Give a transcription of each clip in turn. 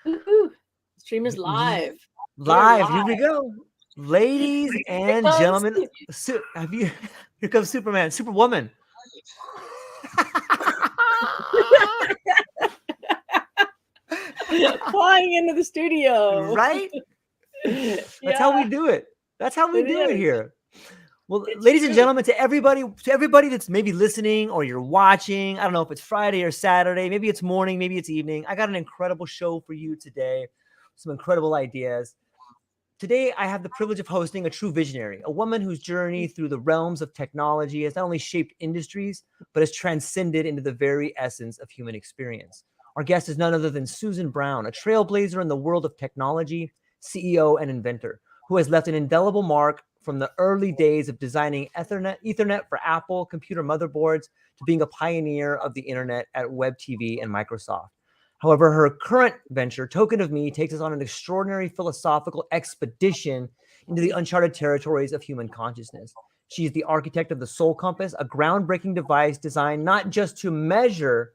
Ooh, stream is live. We're Live. Here live. we go. Ladies Here and comes gentlemen, have you here comes Superman, Superwoman. flying into the studio. Right? That's how Yeah, we do it. That's how we it do it is. here. Well, It's ladies and true. gentlemen, to everybody that's maybe listening or you're watching, I don't know if it's Friday or Saturday, maybe it's morning, maybe it's evening. I got an incredible show for you today. Some incredible ideas. Today, I have the privilege of hosting a true visionary, a woman whose journey through the realms of technology has not only shaped industries, but has transcended into the very essence of human experience. Our guest is none other than Suzan Brown, a trailblazer in the world of technology, CEO, and inventor, who has left an indelible mark from the early days of designing Ethernet for Apple computer motherboards to being a pioneer of the internet at Web TV and Microsoft. However, her current venture, Token of Me, takes us on an extraordinary philosophical expedition into the uncharted territories of human consciousness. She is the architect of the Soul Compass, a groundbreaking device designed not just to measure,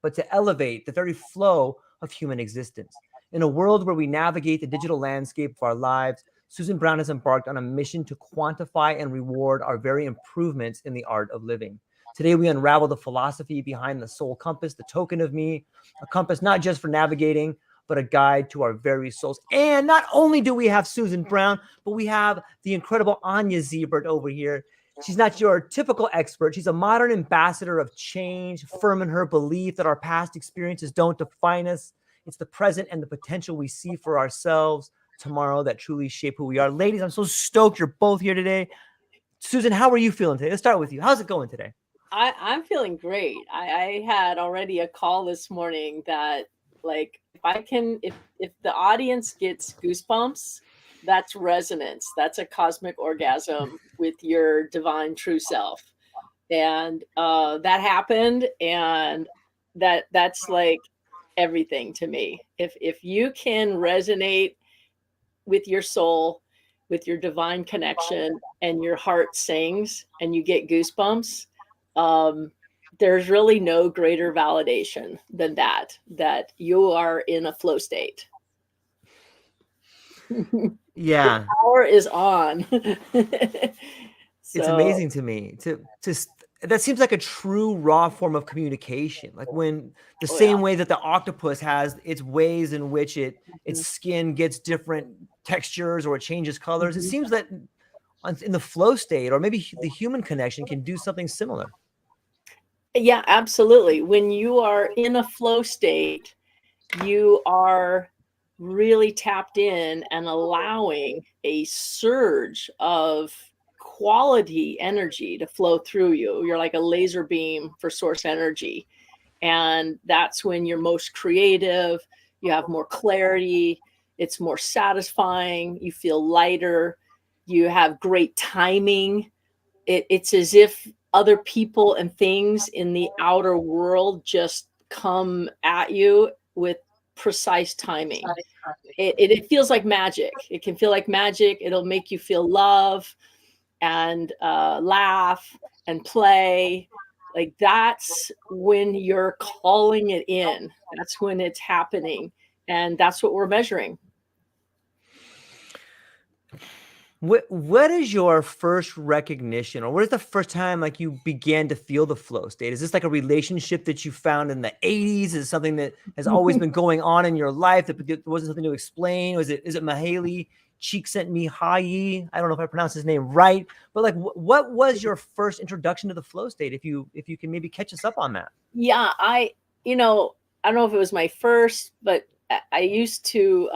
but to elevate the very flow of human existence. In a world where we navigate the digital landscape of our lives, Suzan Brown has embarked on a mission to quantify and reward our very improvements in the art of living. Today, we unravel the philosophy behind the Soul Compass, the Token of Me, a compass not just for navigating, but a guide to our very souls. And not only do we have Suzan Brown, but we have the incredible Anya over here. She's not your typical expert. She's a modern ambassador of change, firm in her belief that our past experiences don't define us. It's the present and the potential we see for ourselves tomorrow that truly shape who we are. Ladies, I'm so stoked you're both here today. Suzan, how are you feeling today? Let's start with you. How's it going today? I'm feeling great. I had already a call this morning that, like, if the audience gets goosebumps, that's resonance. That's a cosmic orgasm with your divine true self. And that happened, and that's like everything to me. If you can resonate with your soul, with your divine connection, and your heart sings and you get goosebumps, um, there's really no greater validation than that you are in a flow state. Your Yeah, power is on. it's So amazing to me to that seems like a true raw form of communication, like when the oh yeah. same way that the octopus has its ways in which its Mhm, skin gets different textures or it changes colors. It mhm. seems that in the flow state or maybe the human connection can do something similar. Yeah, absolutely. When you are in a flow state, you are really tapped in and allowing a surge of quality energy to flow through you. You're like a laser beam for source energy. And that's when you're most creative, you have more clarity, it's more satisfying, you feel lighter, you have great timing. It's as if other people and things in the outer world just come at you with precise timing. It feels like magic. It can feel like magic. It'll make you feel love and laugh and play. Like that's when you're calling it in. That's when it's happening. And that's what we're measuring. What is your first recognition, or what is the first time like you began to feel the flow state? Is this like a relationship that you found in the 80s? Is it something that has always been going on in your life that wasn't something to explain? Or is it Mahali Csikszentmihalyi? I don't know if I pronounced his name right, but like what was your first introduction to the flow state? If you can maybe catch us up on that. Yeah, you know, I don't know if it was my first, but I used to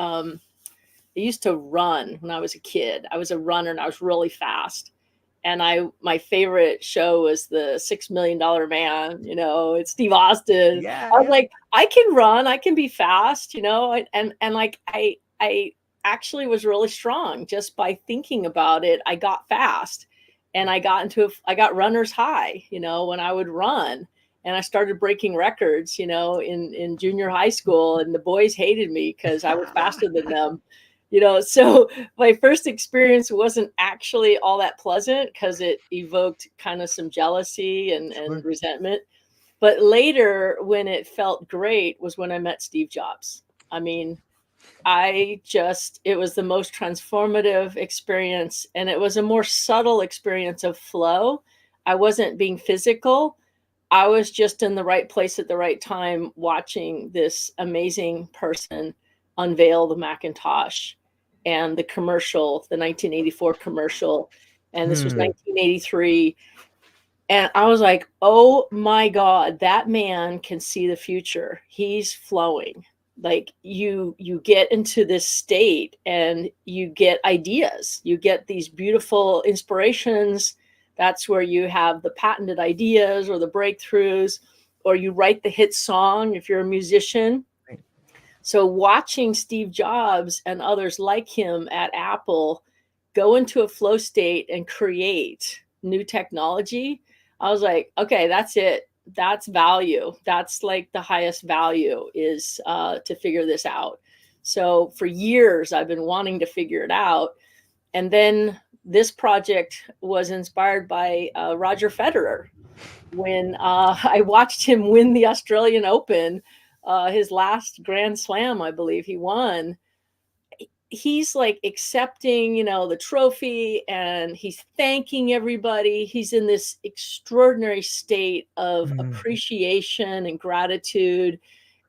run when I was a kid. I was a runner and I was really fast. And my favorite show was the $6 Million Man. It's Steve Austin. Yeah, I was yeah. like, I can run, I can be fast, and like I actually was really strong just by thinking about it. I got fast, and I got runner's high, when I would run. And I started breaking records, in junior high school, and the boys hated me because I was faster than them. So my first experience wasn't actually all that pleasant because it evoked kind of some jealousy and Sure. resentment. But later, when it felt great, was when I met Steve Jobs. I mean, it was the most transformative experience, and it was a more subtle experience of flow. I wasn't being physical. I was just in the right place at the right time, watching this amazing person unveil the Macintosh and the commercial, the 1984 commercial. And this was 1983. And I was like, oh my God, that man can see the future. He's flowing. Like you get into this state and you get ideas. You get these beautiful inspirations. That's where you have the patented ideas or the breakthroughs, or you write the hit song if you're a musician. Right. So watching Steve Jobs and others like him at Apple go into a flow state and create new technology, I was like, okay, that's it. That's value. That's like the highest value, is to figure this out. So for years, I've been wanting to figure it out. And then this project was inspired by Roger Federer. When I watched him win the Australian Open, his last Grand Slam, I believe he won, he's like accepting, the trophy, and he's thanking everybody. He's in this extraordinary state of appreciation and gratitude.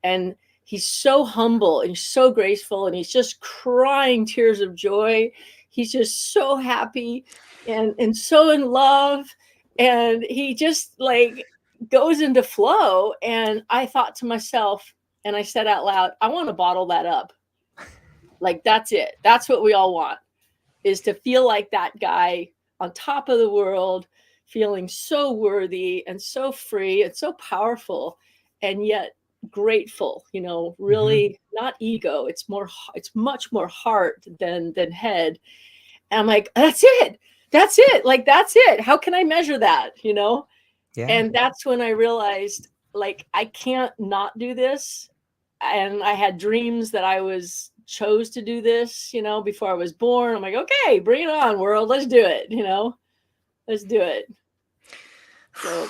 And he's so humble and so graceful, and he's just crying tears of joy. He's just so happy and so in love. And he just like goes into flow. And I thought to myself, and I said out loud, I want to bottle that up. Like, that's it. That's what we all want, is to feel like that guy on top of the world, feeling so worthy and so free and so powerful, and yet grateful, really not ego. It's much more heart than head. And I'm like, that's it. That's it. Like, that's it. How can I measure that? Yeah. And that's when I realized, like, I can't not do this. And I had dreams that I chose to do this, before I was born. I'm like, okay, bring it on, world. Let's do it. Let's do it. So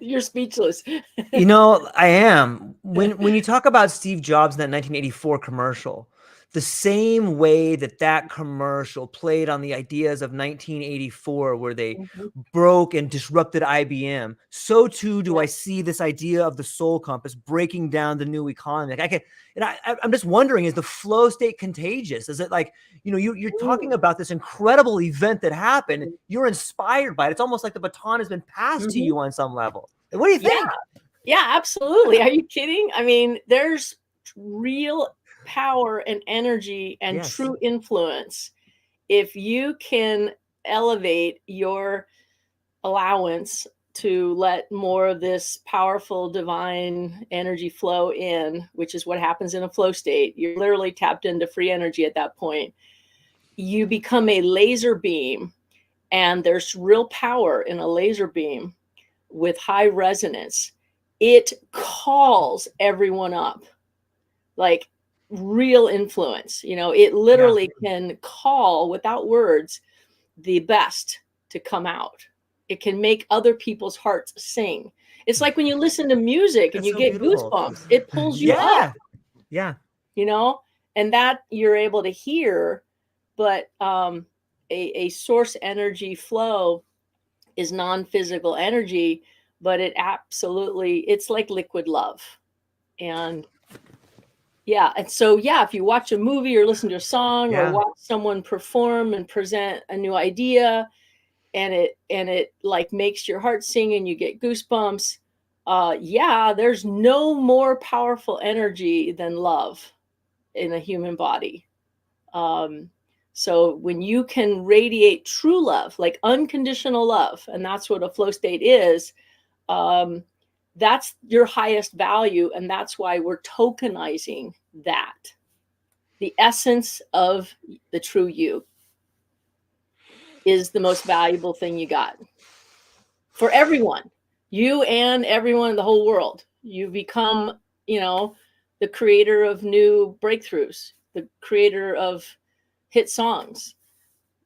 you're speechless. I am. When you talk about Steve Jobs in that 1984 commercial, the same way that commercial played on the ideas of 1984, where they broke and disrupted IBM, so too do I see this idea of the Soul Compass breaking down the new economy. Like I'm just wondering, is the flow state contagious? Is it like, you're talking about this incredible event that happened, you're inspired by it. It's almost like the baton has been passed to you on some level. What do you think? Yeah, absolutely. Are you kidding? I mean, there's real power and energy and true influence if you can elevate your allowance to let more of this powerful divine energy flow in, which is what happens in a flow state. You're literally tapped into free energy at that point. You become a laser beam, and there's real power in a laser beam with high resonance. It calls everyone up, like real influence. It literally can call without words the best to come out. It can make other people's hearts sing. It's like when you listen to music and you get goosebumps, it pulls you up. Yeah. And that you're able to hear. But a source energy flow is non-physical energy, but it's like liquid love. And so if you watch a movie or listen to a song or watch someone perform and present a new idea, and it like makes your heart sing and you get goosebumps, there's no more powerful energy than love in a human body. So when you can radiate true love, like unconditional love, and that's what a flow state is, that's your highest value. And that's why we're tokenizing that. The essence of the true you is the most valuable thing you got for everyone, you and everyone in the whole world. You become, the creator of new breakthroughs, the creator of hit songs,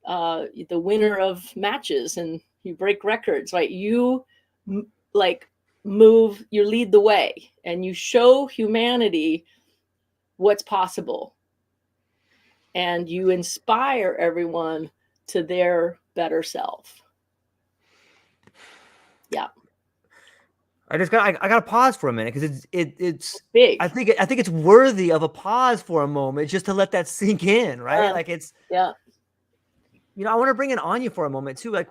the winner of matches, and you break records, right? You you lead the way, and you show humanity what's possible, and you inspire everyone to their better self. Yeah. I gotta pause for a minute because it's big. I think it's worthy of a pause for a moment just to let that sink in, right? Like it's yeah. I want to bring in Anya for a moment too. Like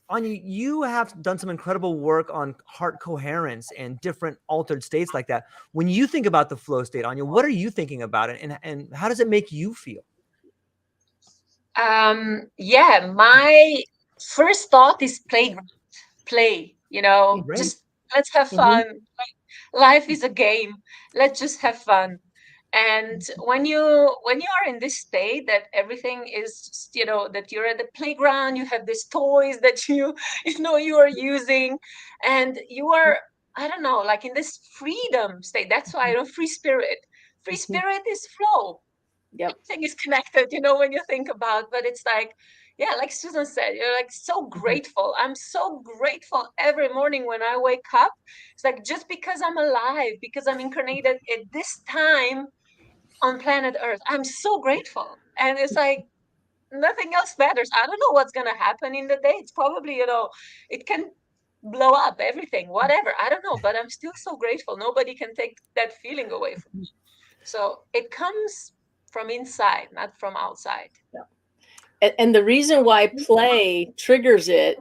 Anya, you have done some incredible work on heart coherence and different altered states like that. When you think about the flow state, Anya, what are you thinking about it, and how does it make you feel? Yeah, my first thought is play, Right. just let's have fun. Life is a game. Let's just have fun. And when you are in this state that everything is just, that you're at the playground, you have these toys that you are using, and you are, I don't know, like in this freedom state. That's why free spirit. Free spirit is flow. Yep. Everything is connected, when you think about, but it's like, yeah, like Suzan said, you're like so grateful. I'm so grateful every morning when I wake up. It's like, just because I'm alive, because I'm incarnated at this time on planet Earth, I'm so grateful. And it's like, nothing else matters. I don't know what's going to happen in the day. It's probably, it can blow up everything, whatever. I don't know, but I'm still so grateful. Nobody can take that feeling away from me. So it comes from inside, not from outside. Yeah. And the reason why play triggers it,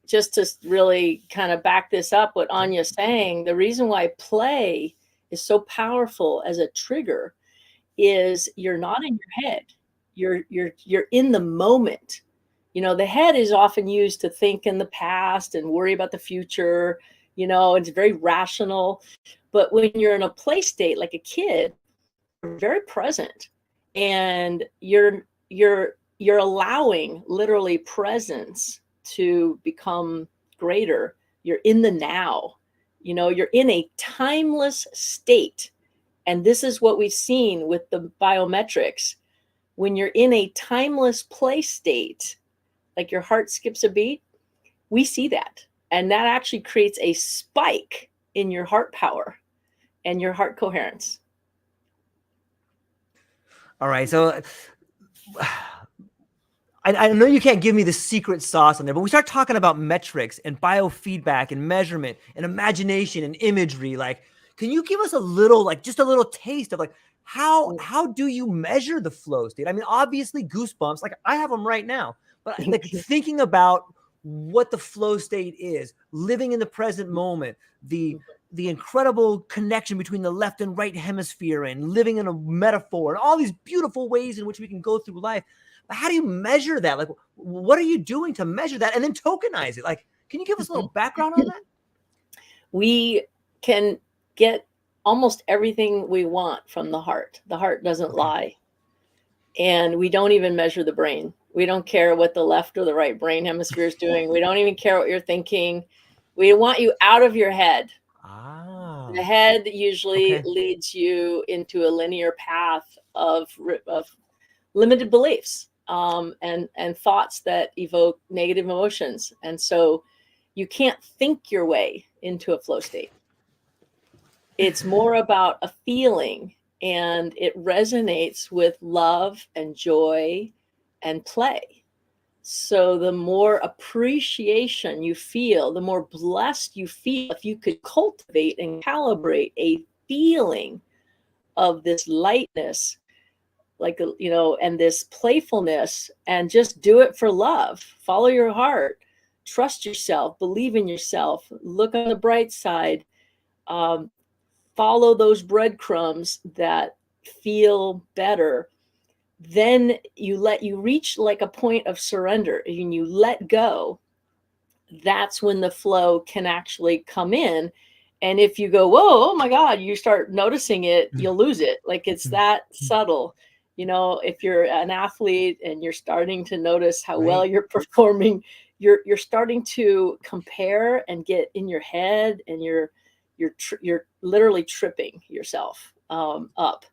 just to really kind of back this up, what Anya's saying, the reason why play is so powerful as a trigger is you're not in your head. You're in the moment. The head is often used to think in the past and worry about the future. It's very rational. But when you're in a play state like a kid, you're very present, and you're allowing literally presence to become greater. You're in the now. You're in a timeless state. And this is what we've seen with the biometrics. When you're in a timeless play state, like your heart skips a beat, we see that. And that actually creates a spike in your heart power and your heart coherence. All right. So I know you can't give me the secret sauce on there, but we start talking about metrics and biofeedback and measurement and imagination and imagery. Like, can you give us a little, just a little taste of how do you measure the flow state? I mean, obviously goosebumps, like I have them right now, but thinking about what the flow state is, living in the present moment, the incredible connection between the left and right hemisphere, and living in a metaphor, and all these beautiful ways in which we can go through life. But how do you measure that? Like, what are you doing to measure that and then tokenize it? Like, can you give us a little background on that? We can get almost everything we want from the heart. The heart doesn't lie. And we don't even measure the brain. We don't care what the left or the right brain hemisphere is doing. We don't even care what you're thinking. We want you out of your head. The head usually leads you into a linear path of limited beliefs and thoughts that evoke negative emotions. And so you can't think your way into a flow state. It's more about a feeling, and it resonates with love and joy and play. So the more appreciation you feel, the more blessed you feel. If you could cultivate and calibrate a feeling of this lightness, and this playfulness, and just do it for love. Follow your heart, trust yourself, believe in yourself, look on the bright side, follow those breadcrumbs that feel better. Then you reach like a point of surrender, and you let go. That's when the flow can actually come in. And if you go, whoa, oh my God, you start noticing it, you'll lose it. Like, it's that subtle. If you're an athlete and you're starting to notice how well you're performing, you're starting to compare and get in your head, and you're literally tripping yourself up.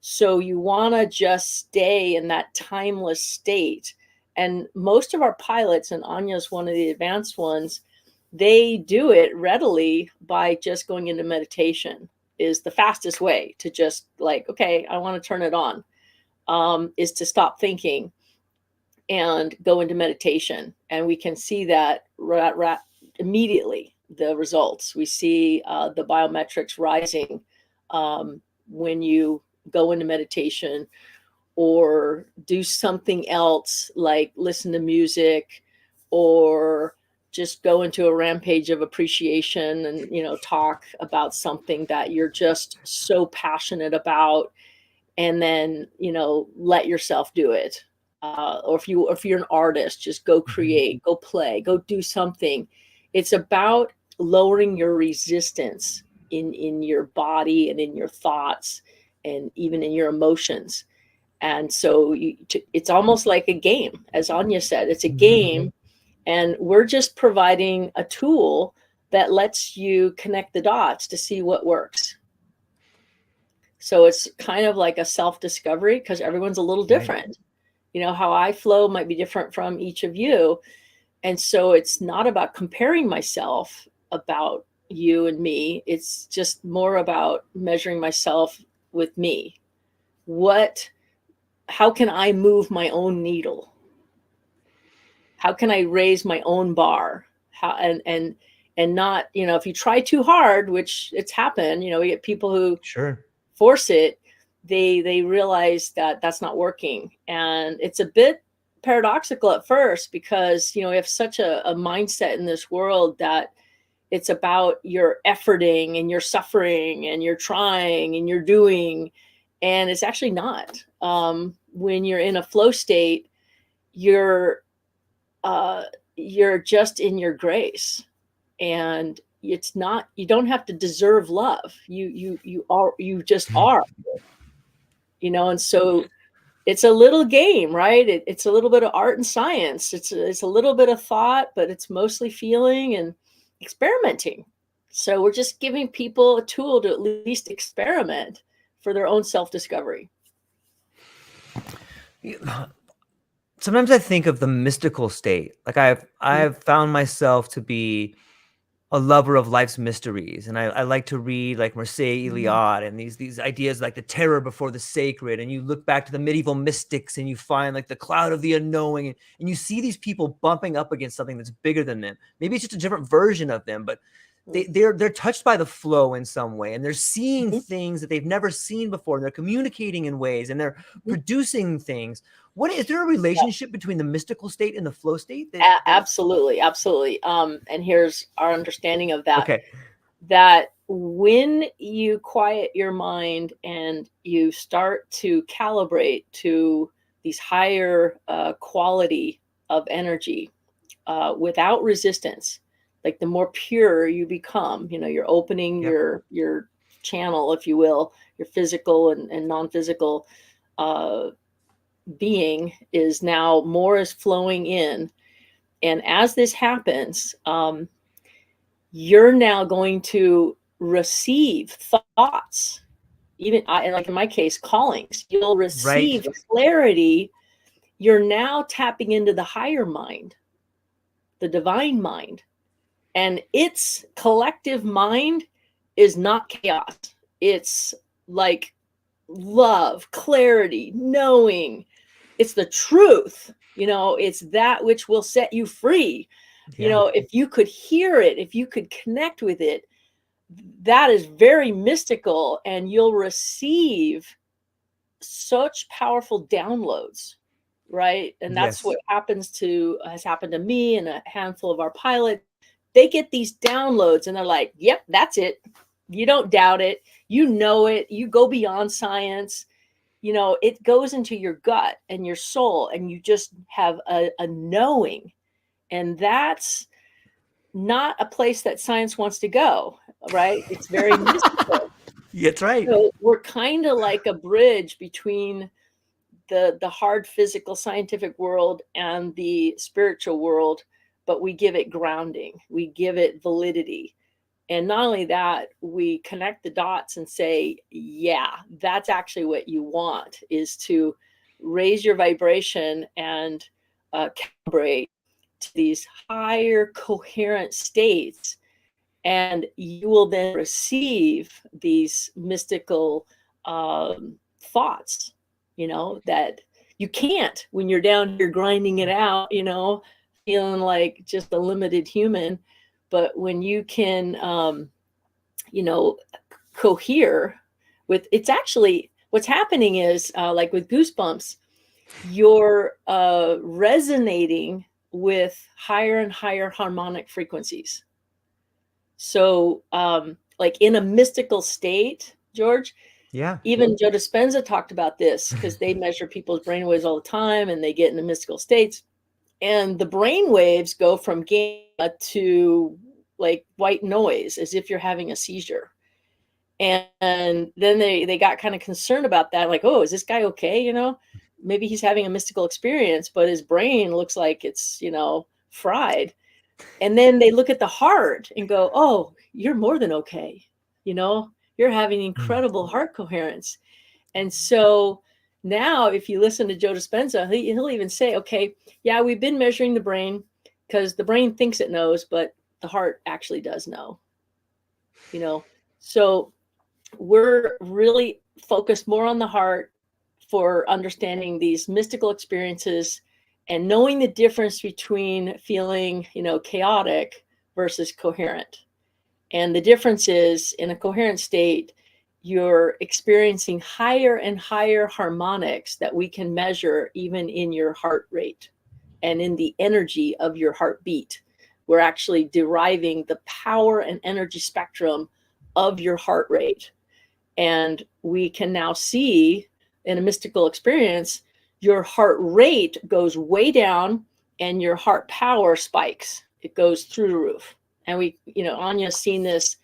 So you want to just stay in that timeless state. And most of our pilots, and Anya's one of the advanced ones, they do it readily by just going into meditation. is the fastest way to just like, okay, I want to turn it on, is to stop thinking and go into meditation. And we can see that immediately, the results. We see the biometrics rising when you go into meditation or do something else like listen to music or just go into a rampage of appreciation and, you know, talk about something that you're just so passionate about, and then, you know, let yourself do it. Or if you're an artist, just go create, go play, go do something. It's about lowering your resistance in your body and in your thoughts and even in your emotions. And so it's almost like a game, as Anya said, it's a game. And we're just providing a tool that lets you connect the dots to see what works. So it's kind of like a self-discovery, because everyone's a little different. Right. You know, how I flow might be different from each of you. And so it's not about comparing myself about you and me. It's just more about measuring myself with me. How can I move my own needle? How can I raise my own bar? And not, you know, if you try too hard, which it's happened, you know, we get people who force it, they realize that that's not working. And it's a bit paradoxical at first, because, you know, we have such a mindset in this world that it's about your efforting and you're suffering and you're trying and you're doing, and it's actually not. When you're in a flow state, you're just in your grace, and it's not, you don't have to deserve love. You just are, you know. And so it's a little game, right? It's a little bit of art and science. It's a little bit of thought, but it's mostly feeling and experimenting. So we're just giving people a tool to at least experiment for their own self-discovery. Sometimes I think of the mystical state. Like I've found myself to be a lover of life's mysteries, and I like to read like Mircea Eliade and these ideas like the terror before the sacred. And you look back to the medieval mystics and you find like the cloud of the unknowing, and you see these people bumping up against something that's bigger than them. Maybe it's just a different version of them, but they're touched by the flow in some way, and they're seeing things that they've never seen before, and they're communicating in ways, and they're producing things. What is there a relationship between the mystical state and the flow state? Absolutely. And here's our understanding of that. Okay. That when you quiet your mind and you start to calibrate to these higher quality of energy without resistance, like the more pure you become, you know, you're opening your channel, if you will, your physical and non-physical being is now more is flowing in. And as this happens, you're now going to receive thoughts, even like in my case, callings. You'll receive clarity. You're now tapping into the higher mind, the divine mind. And its collective mind is not chaos. It's like love, clarity, knowing. It's the truth. You know, it's that which will set you free. You know, if you could hear it, if you could connect with it, that is very mystical, and you'll receive such powerful downloads, right? And that's what has happened to me and a handful of our pilots. They get these downloads and they're like, yep, that's it. You don't doubt it. You know it. You go beyond science. You know, it goes into your gut and your soul, and you just have a knowing. And that's not a place that science wants to go, right? It's very mystical. That's right. So we're kind of like a bridge between the hard physical scientific world and the spiritual world, but we give it grounding. We give it validity. And not only that, we connect the dots and say, yeah, that's actually what you want, is to raise your vibration and calibrate to these higher coherent states. And you will then receive these mystical thoughts, that you can't when you're down here grinding it out, feeling like just a limited human. But when you can, cohere with, it's actually what's happening is like with goosebumps, you're resonating with higher and higher harmonic frequencies. So, like in a mystical state, George, Yeah. even Joe Dispenza talked about this because they measure people's brainwaves all the time and they get into mystical states. And the brainwaves go from gamma to like white noise as if you're having a seizure. And then they got kind of concerned about that, like, oh, is this guy okay? Maybe he's having a mystical experience, but his brain looks like it's, fried. And then they look at the heart and go, oh, you're more than okay. You're having incredible heart coherence. And so now if you listen to Joe Dispenza, he'll even say, okay, yeah, we've been measuring the brain because the brain thinks it knows, but the heart actually does know. So we're really focused more on the heart for understanding these mystical experiences and knowing the difference between feeling, chaotic versus coherent. And the difference is in a coherent state, you're experiencing higher and higher harmonics that we can measure even in your heart rate and in the energy of your heartbeat. We're actually deriving the power and energy spectrum of your heart rate. And we can now see in a mystical experience, your heart rate goes way down and your heart power spikes. It goes through the roof. And Anya's seen this.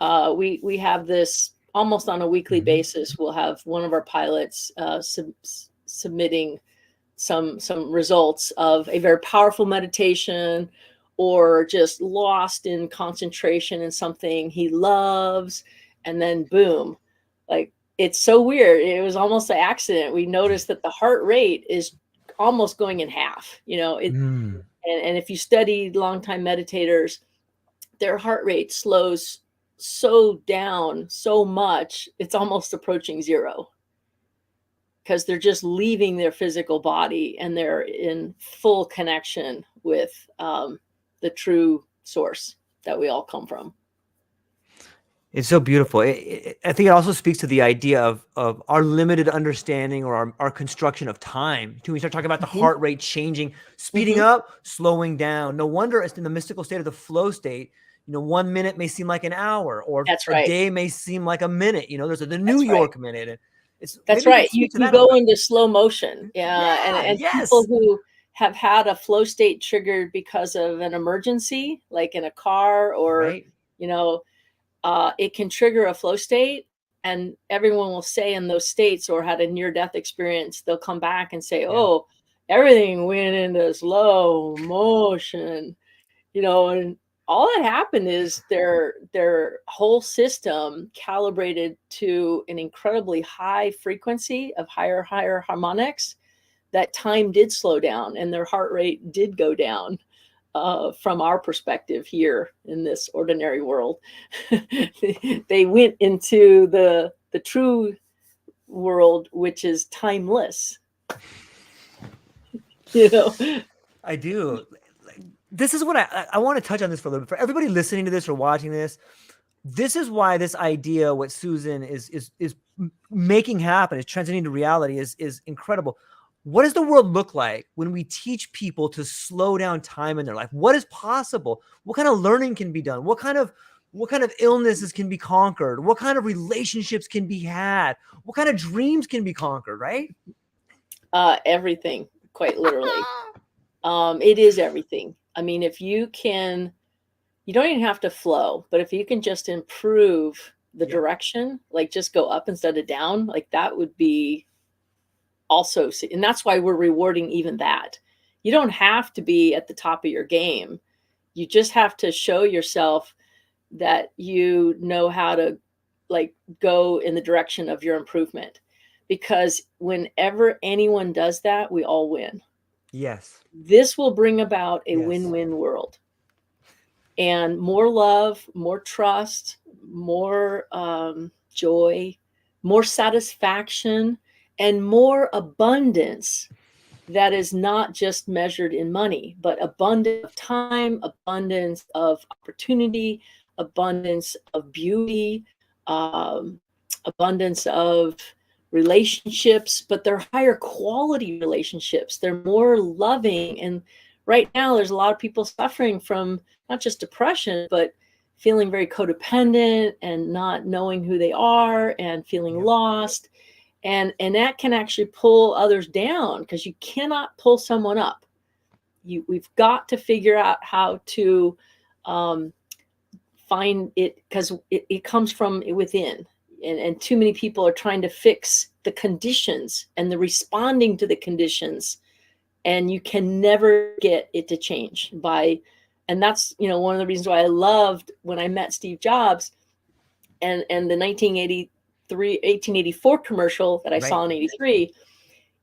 We have this almost on a weekly basis. We'll have one of our pilots submitting some results of a very powerful meditation or just lost in concentration in something he loves. And then boom, like, it's so weird. It was almost an accident. We noticed that the heart rate is almost going in half, and if you study longtime meditators, their heart rate slows so down so much, it's almost approaching zero because they're just leaving their physical body and they're in full connection with the true source that we all come from. It's so beautiful. I think it also speaks to the idea of our limited understanding or our construction of time. When we start talking about the heart rate changing, speeding up, slowing down. No wonder it's in the mystical state of the flow state. 1 minute may seem like an hour, or That's a right. day may seem like a minute. There's the New York minute. And that's right. You go into slow motion. And yes. People who have had a flow state triggered because of an emergency, like in a car or, it can trigger a flow state, and everyone will say in those states or had a near-death experience, they'll come back and say, oh, everything went into slow motion, and all that happened is their whole system calibrated to an incredibly high frequency of higher harmonics. That time did slow down and their heart rate did go down. From our perspective here in this ordinary world, they went into the true world, which is timeless. I do. This is what I want to touch on this for a little bit. For everybody listening to this or watching this, this is why this idea, what Suzan is making happen, is transiting to reality, is incredible. What does the world look like when we teach people to slow down time in their life? What is possible? What kind of learning can be done? What kind of illnesses can be conquered? What kind of relationships can be had? What kind of dreams can be conquered, right? Everything, quite literally. It is everything. I mean, if you can, you don't even have to flow, but if you can just improve the direction, like just go up instead of down, like that would be also, and that's why we're rewarding even that. You don't have to be at the top of your game. You just have to show yourself that you know how to like go in the direction of your improvement, because whenever anyone does that, we all win. Yes. This will bring about a win-win world. and more love, more trust, more joy, more satisfaction, and more abundance that is not just measured in money, but abundance of time, abundance of opportunity, abundance of beauty, abundance of relationships, but they're higher quality relationships. They're more loving. And right now, there's a lot of people suffering from not just depression, but feeling very codependent and not knowing who they are and feeling lost. And that can actually pull others down, because you cannot pull someone up. We've got to figure out how to find it, because it comes from within. And too many people are trying to fix the conditions and the responding to the conditions, and you can never get it to change by. And that's, one of the reasons why I loved when I met Steve Jobs and the 1884 commercial that I saw in 83.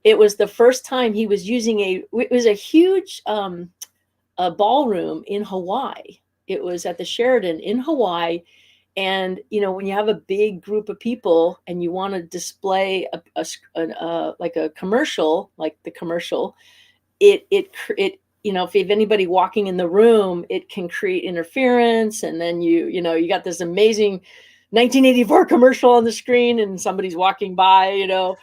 It was the first time he was using it was a huge a ballroom in Hawaii. It was at the Sheraton in Hawaii. And, when you have a big group of people and you want to display like a commercial, like the commercial, if anybody walking in the room, it can create interference. And then you got this amazing 1984 commercial on the screen and somebody's walking by,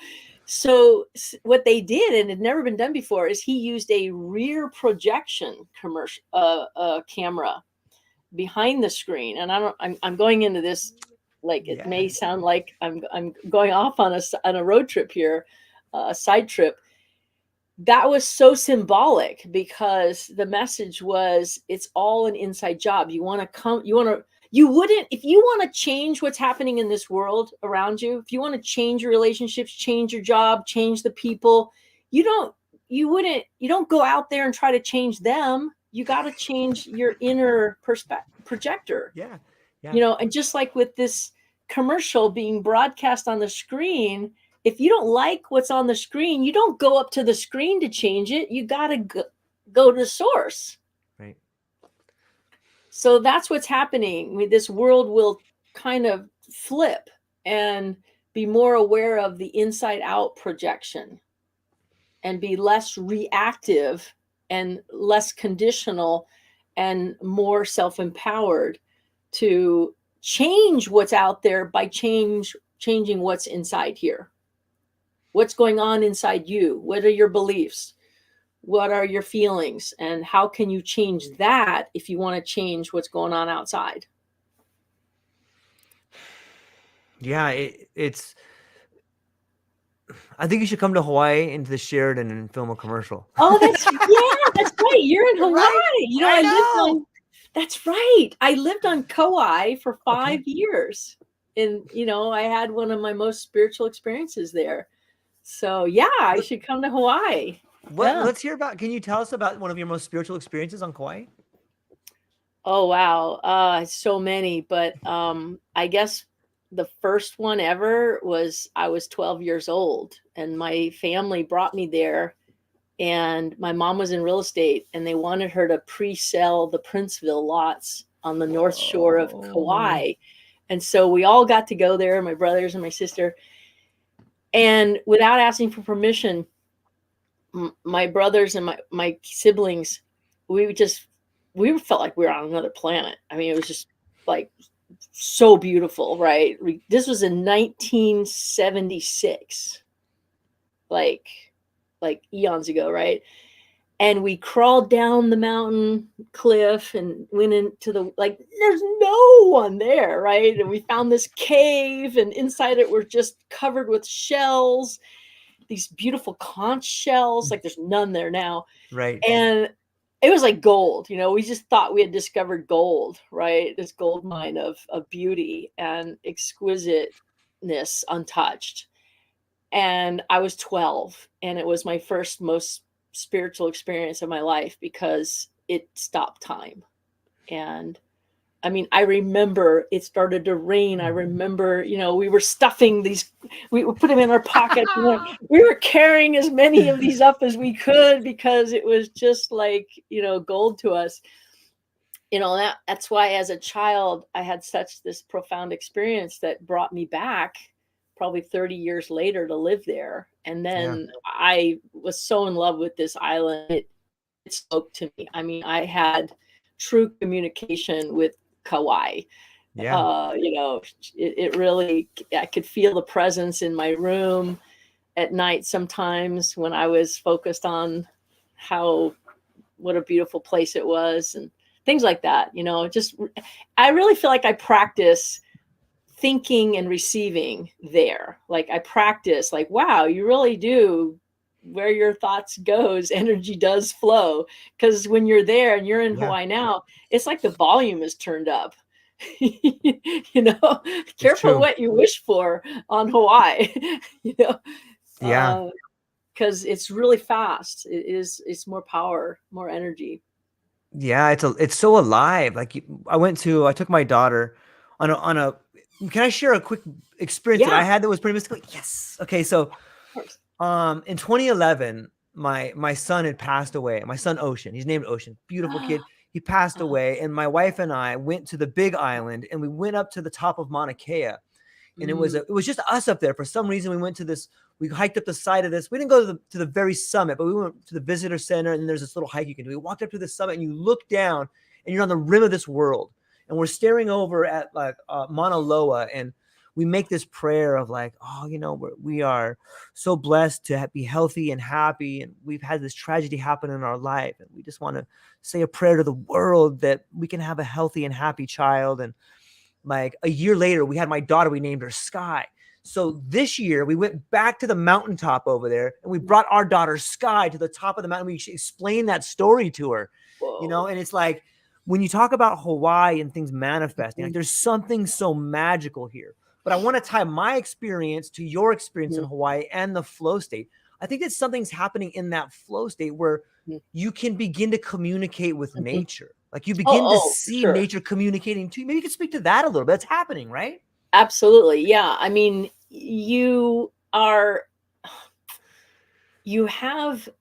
So what they did, and it had never been done before, is he used a rear projection camera behind the screen. And I'm going into this, like, it may sound like I'm going off on a road trip here, a side trip. That was so symbolic, because the message was, it's all an inside job. You wouldn't, if you want to change what's happening in this world around you, if you want to change your relationships, change your job, change the people, you don't go out there and try to change them. You got to change your inner projector. Yeah. And just like with this commercial being broadcast on the screen, if you don't like what's on the screen, you don't go up to the screen to change it. You got to go to the source. Right. So that's what's happening. This world will kind of flip and be more aware of the inside out projection and be less reactive and less conditional and more self-empowered to change what's out there by changing what's inside here. What's going on inside you? What are your beliefs? What are your feelings? And how can you change that if you want to change what's going on outside? Yeah, it's. I think you should come to Hawaii into the Sheraton and film a commercial. Oh, that's right. You're in Hawaii. Right. That's right. I lived on Kauai for 5 years. And, I had one of my most spiritual experiences there. So, yeah, I should come to Hawaii. Let's hear about, can you tell us about one of your most spiritual experiences on Kauai? Oh, wow. So many. But I guess the first one ever was, I was 12 years old and my family brought me there, and my mom was in real estate and they wanted her to pre-sell the Princeville lots on the north shore of Kauai. And so we all got to go there, my brothers and my sister. And without asking for permission, my brothers and my siblings, we felt like we were on another planet. I mean, it was just like so beautiful, right? This was in 1976, like eons ago, right? And we crawled down the mountain cliff and went into there's no one there, right? And we found this cave, and inside it were just covered with shells, these beautiful conch shells, like there's none there now. Right. And it was like gold, we just thought we had discovered gold, right? This gold mine of beauty and exquisiteness untouched. And I was 12, and it was my first most spiritual experience of my life, because it stopped time. And I mean, I remember it started to rain. I remember, we were stuffing these, we put them in our pockets. We were carrying as many of these up as we could, because it was just like, gold to us. that's why as a child I had such this profound experience that brought me back probably 30 years later to live there. And then I was so in love with this island. It spoke to me. I mean, I had true communication with Kauai. It really, I could feel the presence in my room at night sometimes when I was focused on what a beautiful place it was and things like that. I really feel like I practice thinking and receiving there. Like I practice, like, wow, you really do, where your thoughts goes, energy does flow. Because when you're there and you're in Hawaii now, it's like the volume is turned up. Careful what you wish for on Hawaii. Because it's really fast. It's more power, more energy. Yeah, it's so alive. Like I took my daughter on a can I share a quick experience that I had that was pretty mystical? Yes. Okay, so in 2011, my son had passed away. My son Ocean, he's named Ocean, beautiful kid. He passed away, and my wife and I went to the Big Island, and we went up to the top of Mauna Kea, and it was just us up there. For some reason, we went to this. We hiked up the side of this. We didn't go to the very summit, but we went to the visitor center, and there's this little hike you can do. We walked up to the summit, and you look down, and you're on the rim of this world, and we're staring over at like Mauna Loa, and we make this prayer of like, we are so blessed to be healthy and happy, and we've had this tragedy happen in our life, and we just want to say a prayer to the world that we can have a healthy and happy child. And like a year later, we had my daughter, we named her Sky. So this year we went back to the mountaintop over there, and we brought our daughter Sky to the top of the mountain. We explained that story to her. Whoa. And it's like, when you talk about Hawaii and things manifesting, like there's something so magical here. But I want to tie my experience to your experience in Hawaii and the flow state. I think that something's happening in that flow state where you can begin to communicate with nature. Like you begin to see nature communicating to you. Maybe you can speak to that a little bit. That's happening, right? Absolutely. Yeah. I mean, you have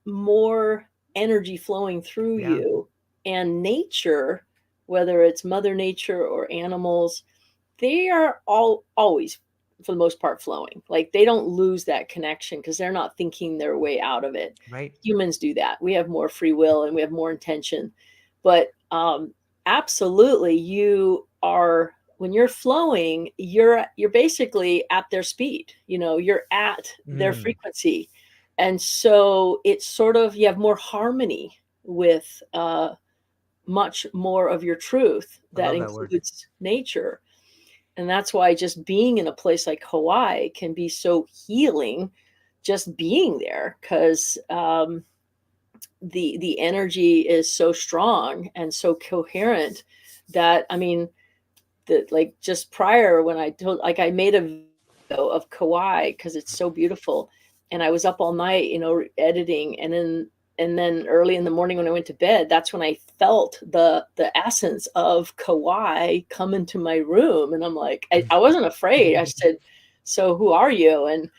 more energy flowing through you, and nature, whether it's Mother Nature or animals, they are always, for the most part, flowing. Like they don't lose that connection because they're not thinking their way out of it. Right. Humans do that. We have more free will and we have more intention. But absolutely, when you're flowing, you're basically at their speed. You're at their frequency. And so it's sort of, you have more harmony with much more of your truth that includes nature. And that's why just being in a place like Hawaii can be so healing, just being there, because the energy is so strong and so coherent that, I mean, just prior when I made a video of Kauai because it's so beautiful, and I was up all night, editing, and then early in the morning when I went to bed, that's when I felt the essence of Kauai come into my room. And I'm like, I wasn't afraid. I said, so who are you? And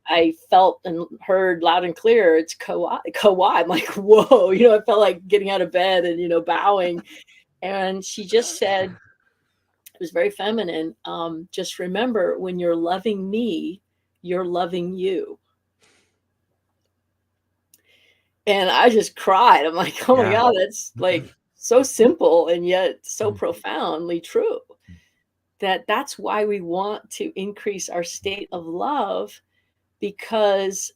I felt and heard loud and clear, it's Kauai. I'm like, whoa, I felt like getting out of bed and, bowing. And she just said, it was very feminine. Just remember, when you're loving me, you're loving you. And I just cried. I'm like, oh my God, that's like so simple and yet so profoundly true. That's why we want to increase our state of love, because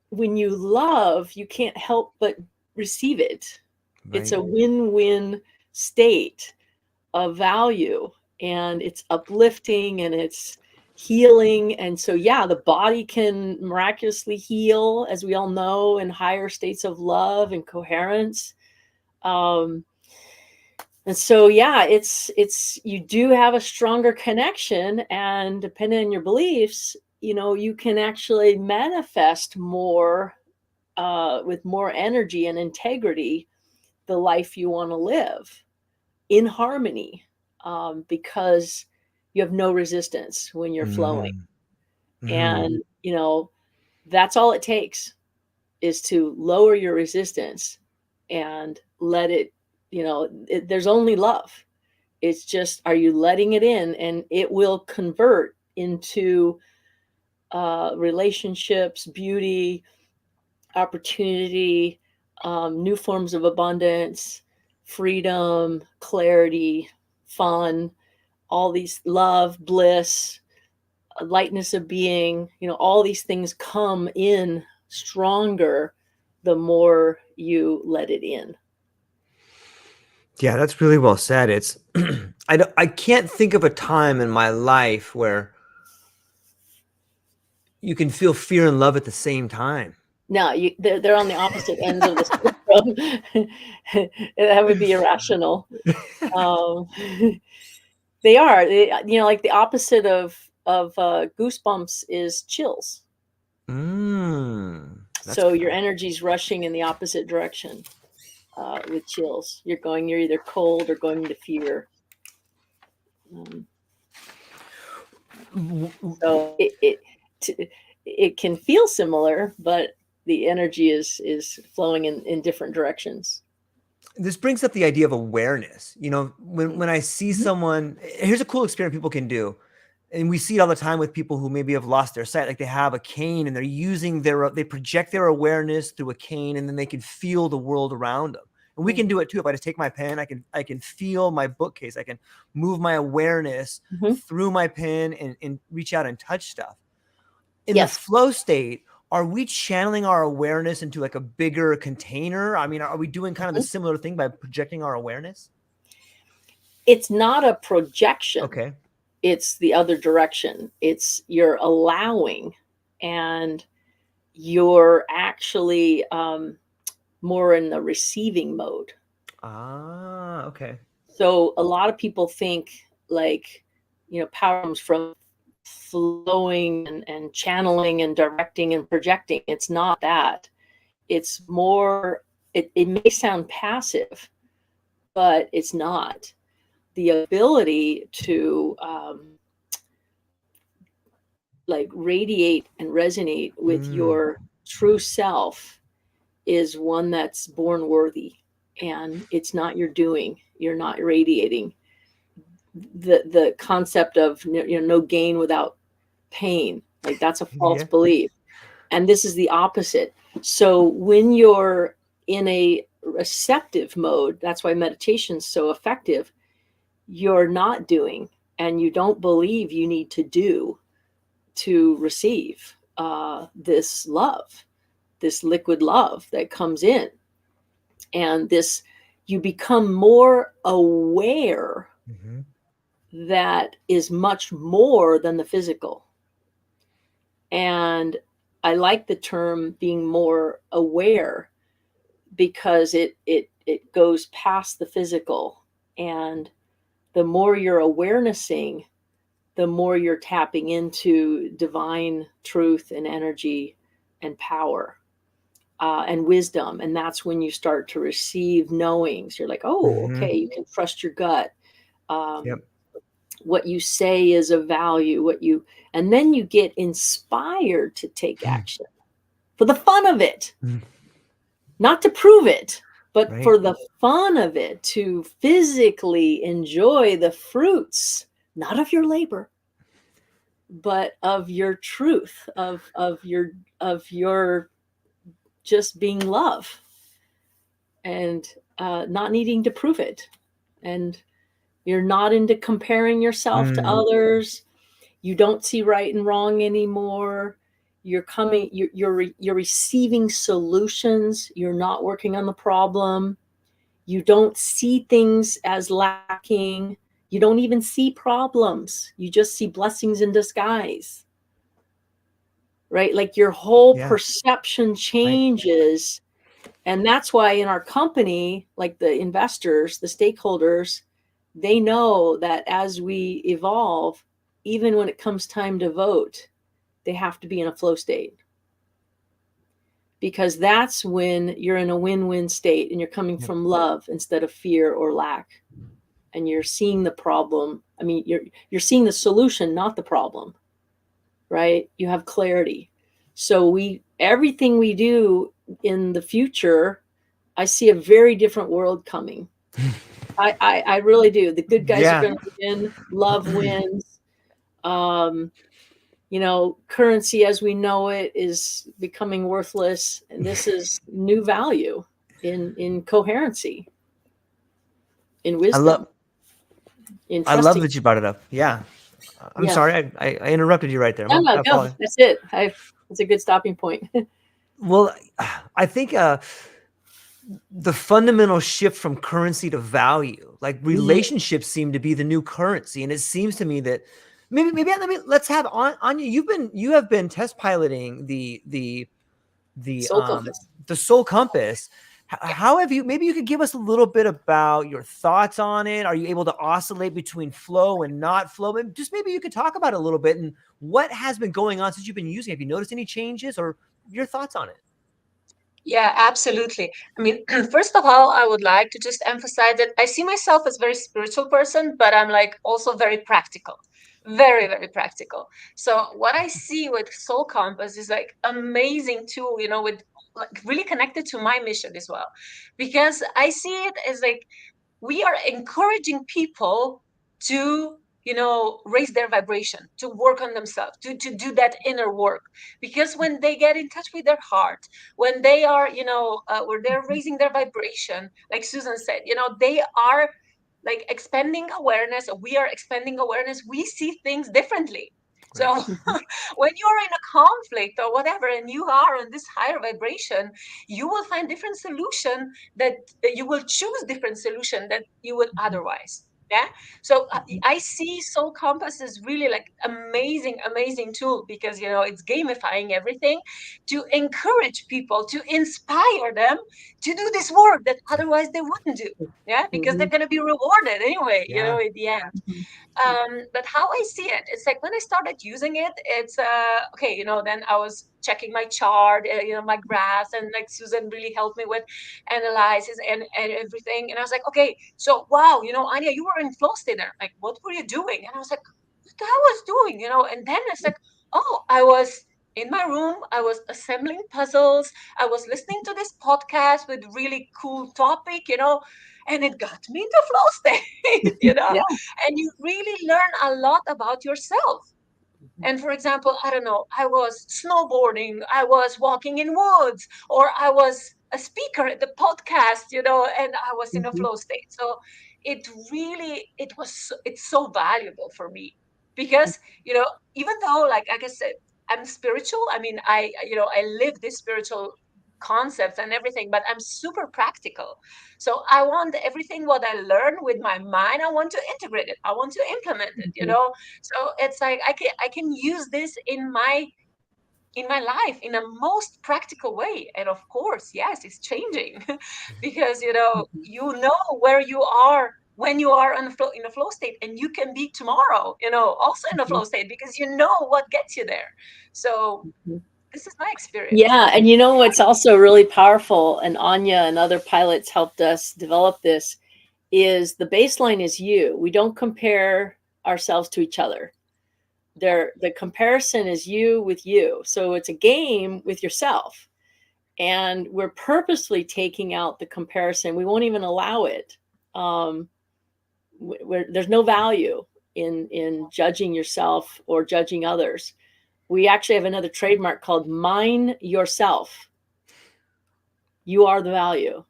when you love, you can't help but receive it. Right. It's a win-win state of value, and it's uplifting and it's healing. And so, the body can miraculously heal, as we all know, in higher states of love and coherence. And so, it's you do have a stronger connection, and depending on your beliefs, you can actually manifest more with more energy and integrity the life you want to live in harmony, because you have no resistance when you're flowing. And, that's all it takes, is to lower your resistance and let it there's only love. It's just, are you letting it in? And it will convert into relationships, beauty, opportunity, new forms of abundance, freedom, clarity, fun, all these, love, bliss, lightness of being, all these things come in stronger the more you let it in. Yeah, that's really well said. It's I can't think of a time in my life where you can feel fear and love at the same time. No, they're on the opposite ends of the spectrum. That would be irrational. They are, like the opposite of goosebumps is chills. So your energy's rushing in the opposite direction with chills. You're either cold or going into fear. So it can feel similar, but the energy is flowing in different directions. This brings up the idea of awareness. When I see someone, here's a cool experiment people can do. And we see it all the time with people who maybe have lost their sight. Like they have a cane and they're using they project their awareness through a cane, and then they can feel the world around them. And we can do it too. If I just take my pen, I can feel my bookcase. I can move my awareness through my pen and reach out and touch stuff. In the flow state, are we channeling our awareness into like a bigger container? I mean, are we doing kind of the similar thing by projecting our awareness? It's not a projection. Okay. It's the other direction. It's you're allowing, and you're actually more in the receiving mode. Okay. So a lot of people think like, power comes from flowing and channeling and directing and projecting. It's not that. It's more, it may sound passive, but it's not. The ability to like radiate and resonate with your true self is one that's born worthy, and it's not your doing. You're not radiating. The concept of no gain without pain, like that's a false belief. And this is the opposite. So when you're in a receptive mode, that's why meditation's so effective. You're not doing, and you don't believe you need to do to receive this love, this liquid love that comes in. And this, you become more aware that is much more than the physical. And I like the term being more aware, because it goes past the physical. And the more you're awarenessing, the more you're tapping into divine truth and energy and power and wisdom. And that's when you start to receive knowings. You're like, oh, okay, you can trust your gut. What you say is of value, and then you get inspired to take action for the fun of it, not to prove it, but for the fun of it, to physically enjoy the fruits, not of your labor, but of your truth, of your just being love, and not needing to prove it. And you're not into comparing yourself to others. You don't see right and wrong anymore. You're receiving solutions. You're not working on the problem. You don't see things as lacking. You don't even see problems. You just see blessings in disguise. Right? Like your whole perception changes. And that's why in our company, like the investors, the stakeholders, they know that as we evolve, even when it comes time to vote, they have to be in a flow state. Because that's when you're in a win-win state and you're coming from love instead of fear or lack. And you're seeing the problem. I mean, you're seeing the solution, not the problem. Right? You have clarity. So everything we do in the future, I see a very different world coming. I really do. The good guys Yeah. are going to win. Love wins. You know, currency as we know it is becoming worthless, and this is new value in coherency, in wisdom, in I love trusting. that you brought it up. Yeah. I'm Yeah. sorry. I interrupted you right there. No, no, I no. apologize. That's it. It's a good stopping point. Well, I think the fundamental shift from currency to value, like relationships seem to be the new currency. And it seems to me that let's have Anya, you have been test piloting the Soul compass. the Soul Compass. How have you, maybe you could give us a little bit about your thoughts on it. Are you able to oscillate between flow and not flow? Just maybe you could talk about it a little bit and what has been going on since you've been using it. Have you noticed any changes or your thoughts on it? Yeah, absolutely. I mean, first of all, I would like to just emphasize that I see myself as a very spiritual person, but I'm like also very practical, very, very practical. So what I see with Soul Compass is like amazing tool, you know, with like really connected to my mission as well, because I see it as like we are encouraging people to, you know, raise their vibration, to work on themselves, to do that inner work, because when they get in touch with their heart, when they are, you know, where they're raising their vibration, like Suzan said, you know, they are like expanding awareness, we are expanding awareness, we see things differently. So Right. when you're in a conflict or whatever and you are on this higher vibration, you will find different solution, that you will choose different solution that you would otherwise. Yeah. So I see Soul Compass is really like amazing tool, because you know it's gamifying everything to encourage people, to inspire them to do this work that otherwise they wouldn't do. Yeah, because they're going to be rewarded anyway, you know, Yeah. at the end. But how I see it, it's like when I started using it, it's okay, you know, then I was checking my chart, you know, my graphs, and like Suzan really helped me with analysis and everything. And I was like, okay, so wow, you know, Anya, you were in flow state there. Like, what were you doing? And I was like, what I was doing, you know? And then it's like, oh, I was in my room, I was assembling puzzles, I was listening to this podcast with really cool topic, you know, and it got me into flow state, you know, Yeah. and you really learn a lot about yourself. And for example, I don't know, I was snowboarding, I was walking in woods, or I was a speaker at the podcast, you know, and I was in a flow state. So it really, it's so valuable for me, because, you know, even though, like I said, I'm spiritual. I mean, you know, I live this spiritual concepts and everything, but I'm super practical. So I want everything what I learn with my mind, I want to integrate it. I want to implement it, you know. So it's like I can use this in my life in a most practical way. And of course, yes, it's changing because you know where you are when you are in a flow state, and you can be tomorrow, you know, also in a flow state, because you know what gets you there. So this is my experience. Yeah, and you know what's also really powerful, and Anya and other pilots helped us develop this, is the baseline is you. We don't compare ourselves to each other. The comparison is you with you. So it's a game with yourself. And we're purposely taking out the comparison. We won't even allow it. There's no value in judging yourself or judging others. We actually have another trademark called Mine Yourself. You are the value,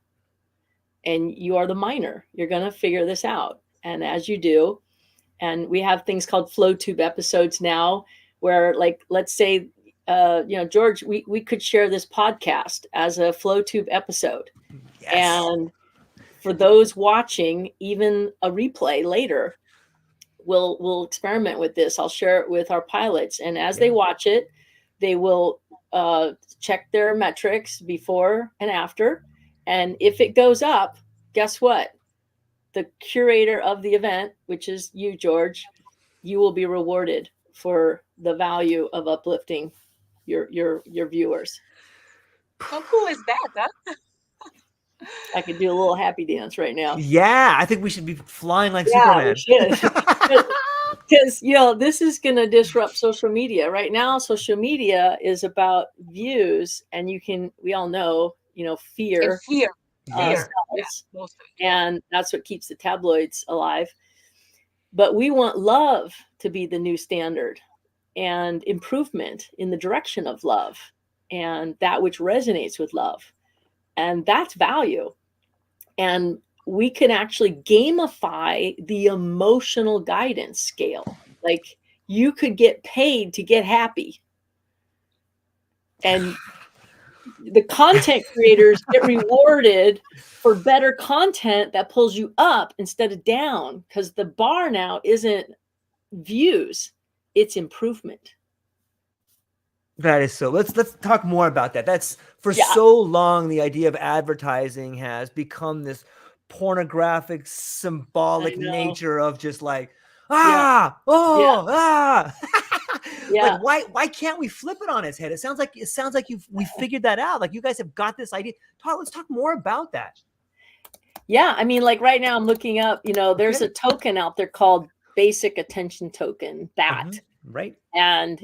and you are the miner. You're going to figure this out. And as you do, and we have things called flow tube episodes now, where, like, let's say, George, we could share this podcast as a flow tube episode. Yes. And for those watching, even a replay later, we'll experiment with this. I'll share it with our pilots, and as they watch it, they will check their metrics before and after. And if it goes up, guess what? The curator of the event, which is you, George, you will be rewarded for the value of uplifting your viewers. How cool is that, huh? I could do a little happy dance right now. Yeah, I think we should be flying like Yeah, we Superman. should. Because this is going to disrupt social media. Right now, social media is about views, and we all know, fear. And fear. Fear. sells, Most of it. and that's what keeps the tabloids alive. But we want love to be the new standard and improvement in the direction of love and that which resonates with love. And that's value. And we can actually gamify the emotional guidance scale. Like you could get paid to get happy. And the content creators get rewarded for better content that pulls you up instead of down, because the bar now isn't views, it's improvement. That is so. Let's talk more about that. That's for so long the idea of advertising has become this pornographic, symbolic nature of just like like why can't we flip it on its head? It sounds like we figured that out. Like you guys have got this idea. Let's talk more about that. Yeah, I mean, like right now I'm looking up, there's a token out there called Basic Attention Token, BAT. Right. And,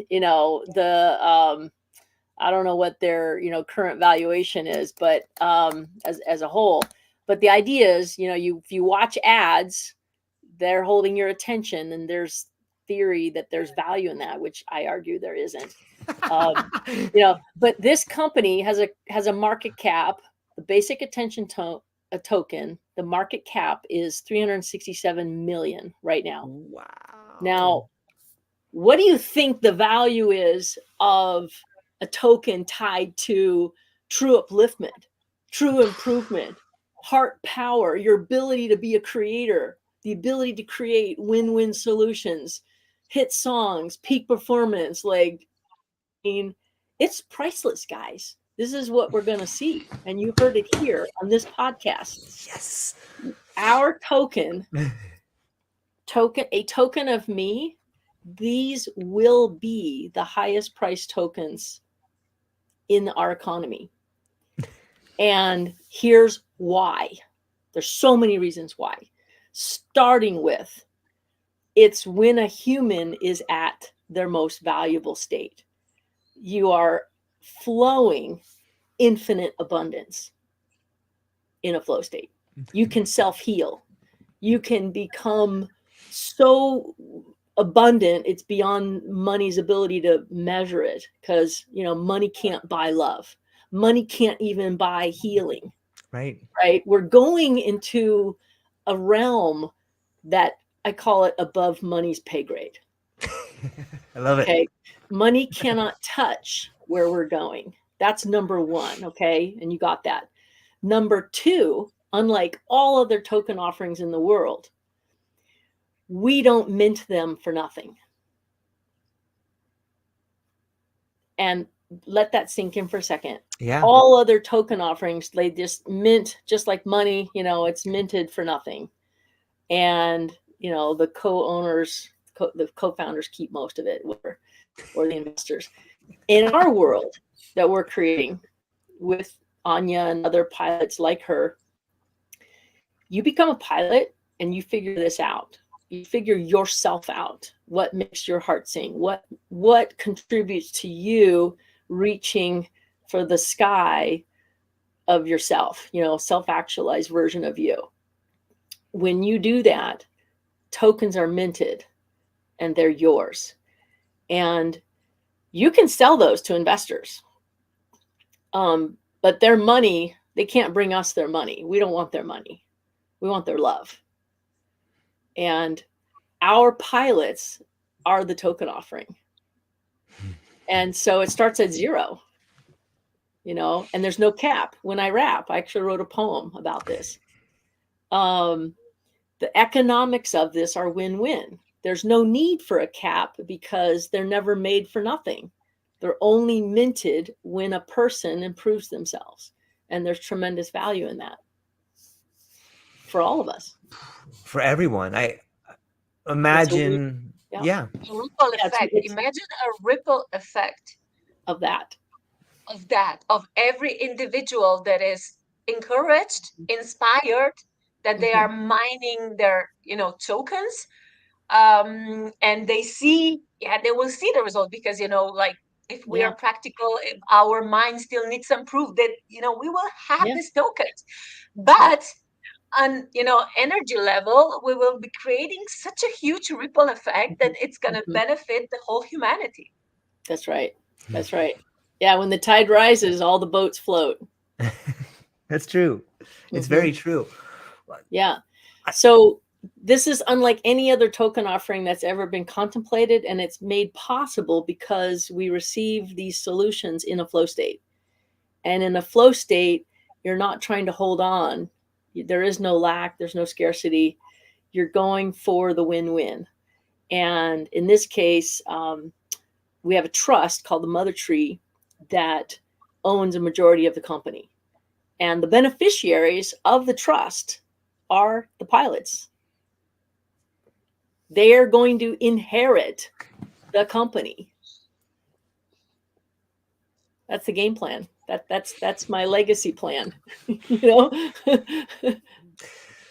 I don't know what their, current valuation is, but as a whole. But the idea is, if you watch ads, they're holding your attention, and there's theory that there's value in that, which I argue there isn't. But this company has a market cap, the Basic Attention Token. The market cap is 367 million right now. Wow. Now, what do you think the value is of a token tied to true upliftment, true improvement, heart power, your ability to be a creator, the ability to create win-win solutions, hit songs, peak performance? Like, I mean, it's priceless, guys. This is what we're going to see. And you heard it here on this podcast. Yes. Our token, a token of me, these will be the highest priced tokens in our economy. And here's why. There's so many reasons why. Starting with, it's when a human is at their most valuable state. You are flowing infinite abundance in a flow state. You can self-heal. You can become so abundant, it's beyond money's ability to measure it, because money can't buy love. Money can't even buy healing. Right. We're going into a realm that I call it above money's pay grade. I love it. Okay. Money cannot touch where we're going. That's number one. Okay. And you got that. Number two, unlike all other token offerings in the world, we don't mint them for nothing. And let that sink in for a second. Yeah. All other token offerings, they just mint, just like money, it's minted for nothing. And, the co-owners, the co-founders keep most of it, or the investors. In our world that we're creating with Anya and other pilots like her, you become a pilot and you figure this out. You figure yourself out. What makes your heart sing? What contributes to you reaching for the sky of yourself, self-actualized version of you. When you do that, tokens are minted and they're yours. And you can sell those to investors. But their money, they can't bring us their money. We don't want their money. We want their love. And our pilots are the token offering. And so it starts at zero, and there's no cap. When I rap, I actually wrote a poem about this. The economics of this are win-win. There's no need for a cap because they're never made for nothing. They're only minted when a person improves themselves. And there's tremendous value in that for all of us. For everyone. I imagine, yeah. A ripple effect. Imagine a ripple effect of that. Of every individual that is encouraged, inspired, that they are mining their, tokens. And they will see the result because, like if we are practical, if our mind still needs some proof that, we will have this token. But on, energy level, we will be creating such a huge ripple effect that it's going to benefit the whole humanity. That's right. That's right. Yeah. When the tide rises, all the boats float. That's true. It's very true. Yeah. So this is unlike any other token offering that's ever been contemplated, and it's made possible because we receive these solutions in a flow state. And in a flow state, you're not trying to hold on. There is no lack. There's no scarcity. You're going for the win-win. And in this case, we have a trust called the MotherTree that owns a majority of the company. And the beneficiaries of the trust are the pilots. They are going to inherit the company. That's the game plan. That's my legacy plan.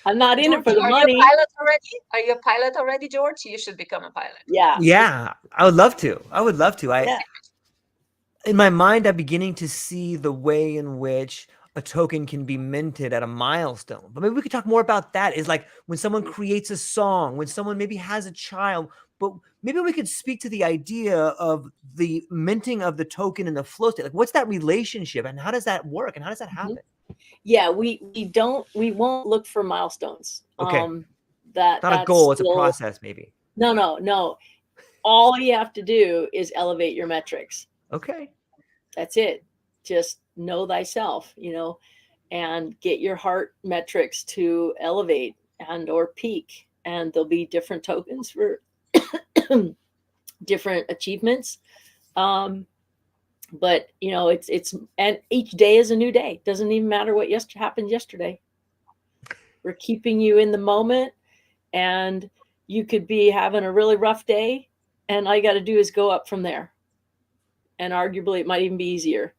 I'm not in it for the money. Are you a pilot already? Are you a pilot already, George? You should become a pilot. Yeah. I would love to. In my mind, I'm beginning to see the way in which a token can be minted at a milestone. But maybe we could talk more about that. Is like when someone creates a song, when someone maybe has a child, but maybe we could speak to the idea of the minting of the token in the flow state. Like, what's that relationship and how does that work and how does that happen? Yeah, we won't look for milestones. Okay. That's not a goal, it's a process maybe. No. All you have to do is elevate your metrics. Okay. That's it. Just know thyself, and get your heart metrics to elevate and or peak. And there'll be different tokens for different achievements. But it's and each day is a new day. Doesn't even matter what happened yesterday. We're keeping you in the moment, and you could be having a really rough day, and all you got to do is go up from there. And arguably, it might even be easier.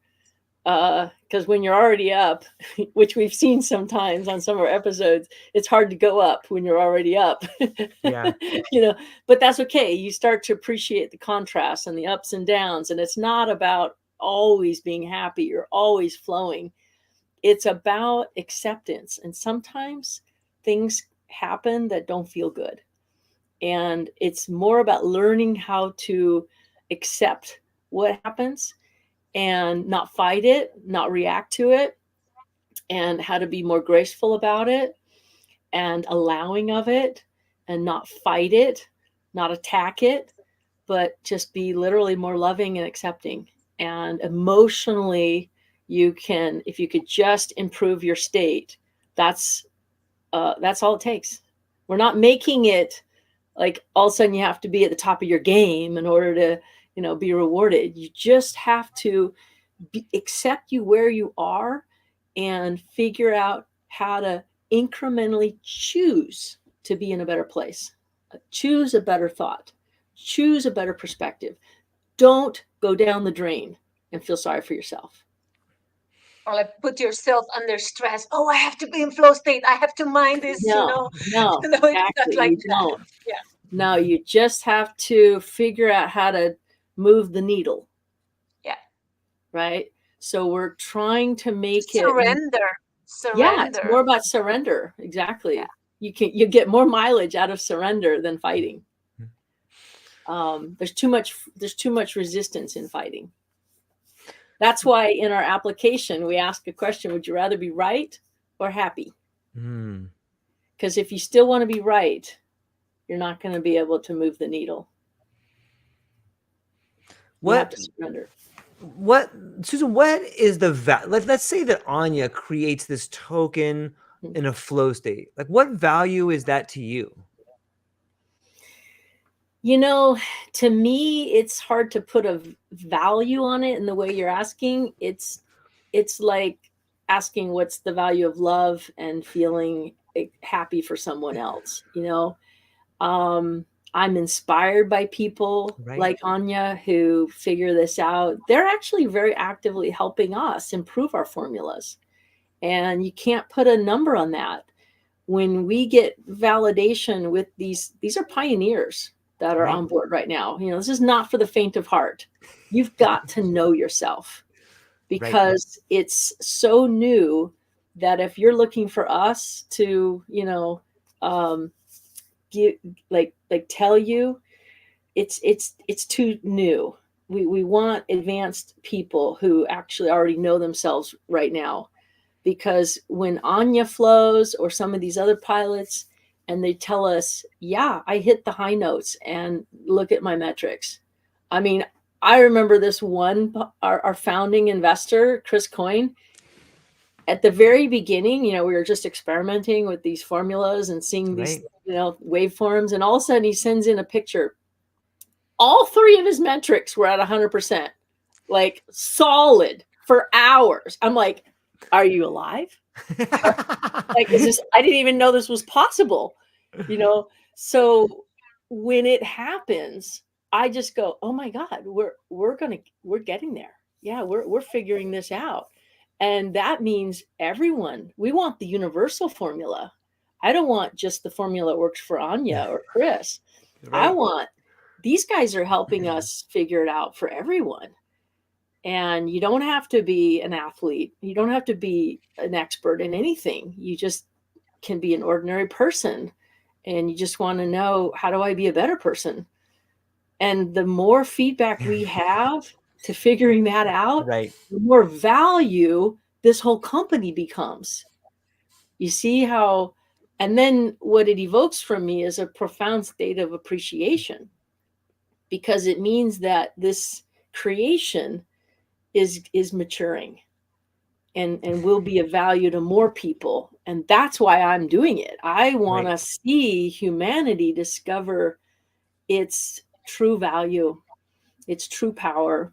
Because when you're already up, which we've seen sometimes on some of our episodes, it's hard to go up when you're already up. Yeah. But that's okay. You start to appreciate the contrast and the ups and downs. And it's not about always being happy or always flowing. It's about acceptance. And sometimes things happen that don't feel good. And it's more about learning how to accept what happens and not fight it, not react to it, and how to be more graceful about it and allowing of it and not fight it, not attack it, but just be literally more loving and accepting. And emotionally, if you could just improve your state, that's all it takes. We're not making it like all of a sudden you have to be at the top of your game in order to be rewarded. You just have to accept you where you are and figure out how to incrementally choose to be in a better place. Choose a better thought. Choose a better perspective. Don't go down the drain and feel sorry for yourself. Or like put yourself under stress. Oh, I have to be in flow state. I have to mind this, No, exactly. Like you don't. Yeah. No, you just have to figure out how to move the needle. Yeah. Right. So we're trying to make surrender. Yeah, it's more about surrender. Exactly. Yeah. You get more mileage out of surrender than fighting. There's too much resistance in fighting. That's why in our application we ask a question: would you rather be right or happy? Because if you still want to be right, you're not going to be able to move the needle. You have to surrender. Suzan, what is the let's say that Anya creates this token in a flow state. Like, what value is that to you? To me, it's hard to put a value on it in the way you're asking. It's like asking what's the value of love and feeling happy for someone else. I'm inspired by people like Anya who figure this out. They're actually very actively helping us improve our formulas. And you can't put a number on that. When we get validation with these are pioneers that are on board right now. This is not for the faint of heart. you've got to know yourself, because it's so new that if you're looking for us to, give, like tell you, it's too new. We want advanced people who actually already know themselves right now, because when Anya flows or some of these other pilots and they tell us, yeah, I hit the high notes and look at my metrics. I mean, I remember this one, our founding investor, Chris Coyne, at the very beginning, we were just experimenting with these formulas and seeing these, waveforms. And all of a sudden he sends in a picture. All three of his metrics were at 100%, like solid for hours. I'm like, are you alive? Like, is this, I didn't even know this was possible, So when it happens, I just go, oh my God, we're getting there. Yeah, we're figuring this out. And that means everyone, we want the universal formula. I don't want just the formula that works for Anya or Chris. I want, these guys are helping us figure it out for everyone. And you don't have to be an athlete. You don't have to be an expert in anything. You just can be an ordinary person. And you just want to know, how do I be a better person? And the more feedback we have to figuring that out, the more value this whole company becomes. You see how, and then what it evokes from me is a profound state of appreciation, because it means that this creation is maturing and will be of value to more people. And that's why I'm doing it. I want to see humanity discover its true value, its true power,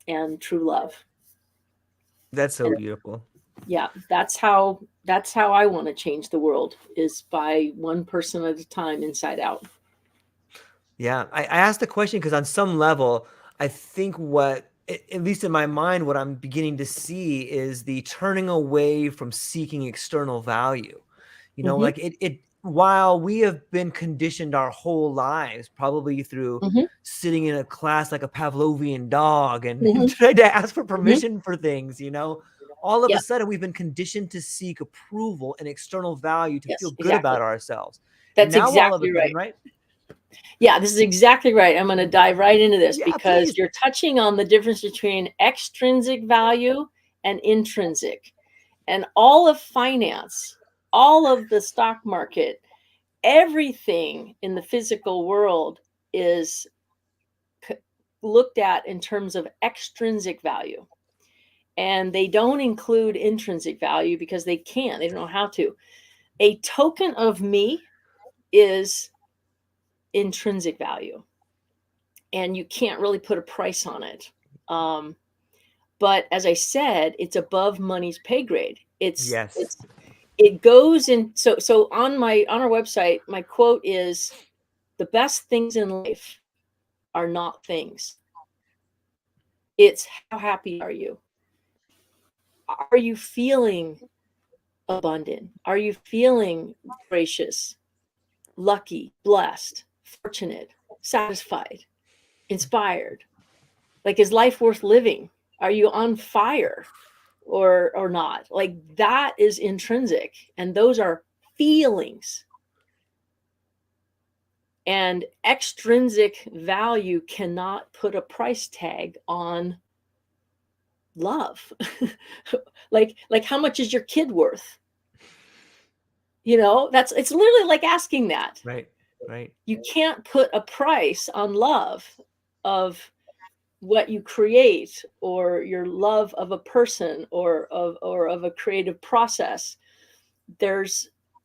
and true love. That's so beautiful. Yeah, that's how I want to change the world, is by one person at a time, inside out. Yeah, I asked the question because on some level, I think at least in my mind, what I'm beginning to see is the turning away from seeking external value. Like while we have been conditioned our whole lives, probably through sitting in a class like a Pavlovian dog and trying to ask for permission for things, all of a sudden we've been conditioned to seek approval and external value to feel good about ourselves. That's now, exactly all of a sudden, right. Yeah, this is exactly right. I'm going to dive right into this because you're touching on the difference between extrinsic value and intrinsic. And all of finance, all of the stock market, everything in the physical world is looked at in terms of extrinsic value. And they don't include intrinsic value because they can't. They don't know how to. A token of me is intrinsic value, and you can't really put a price on it. But as I said, it's above money's pay grade. It goes in. So on our website, my quote is, the best things in life are not things. It's how happy are you? Are you feeling abundant? Are you feeling gracious, lucky, blessed, fortunate, satisfied, inspired? Like, is life worth living? Are you on fire or not? Like, that is intrinsic, and those are feelings. And extrinsic value cannot put a price tag on love. like how much is your kid worth? It's literally like asking that. Right. You can't put a price on love of what you create, or your love of a person, or of a creative process.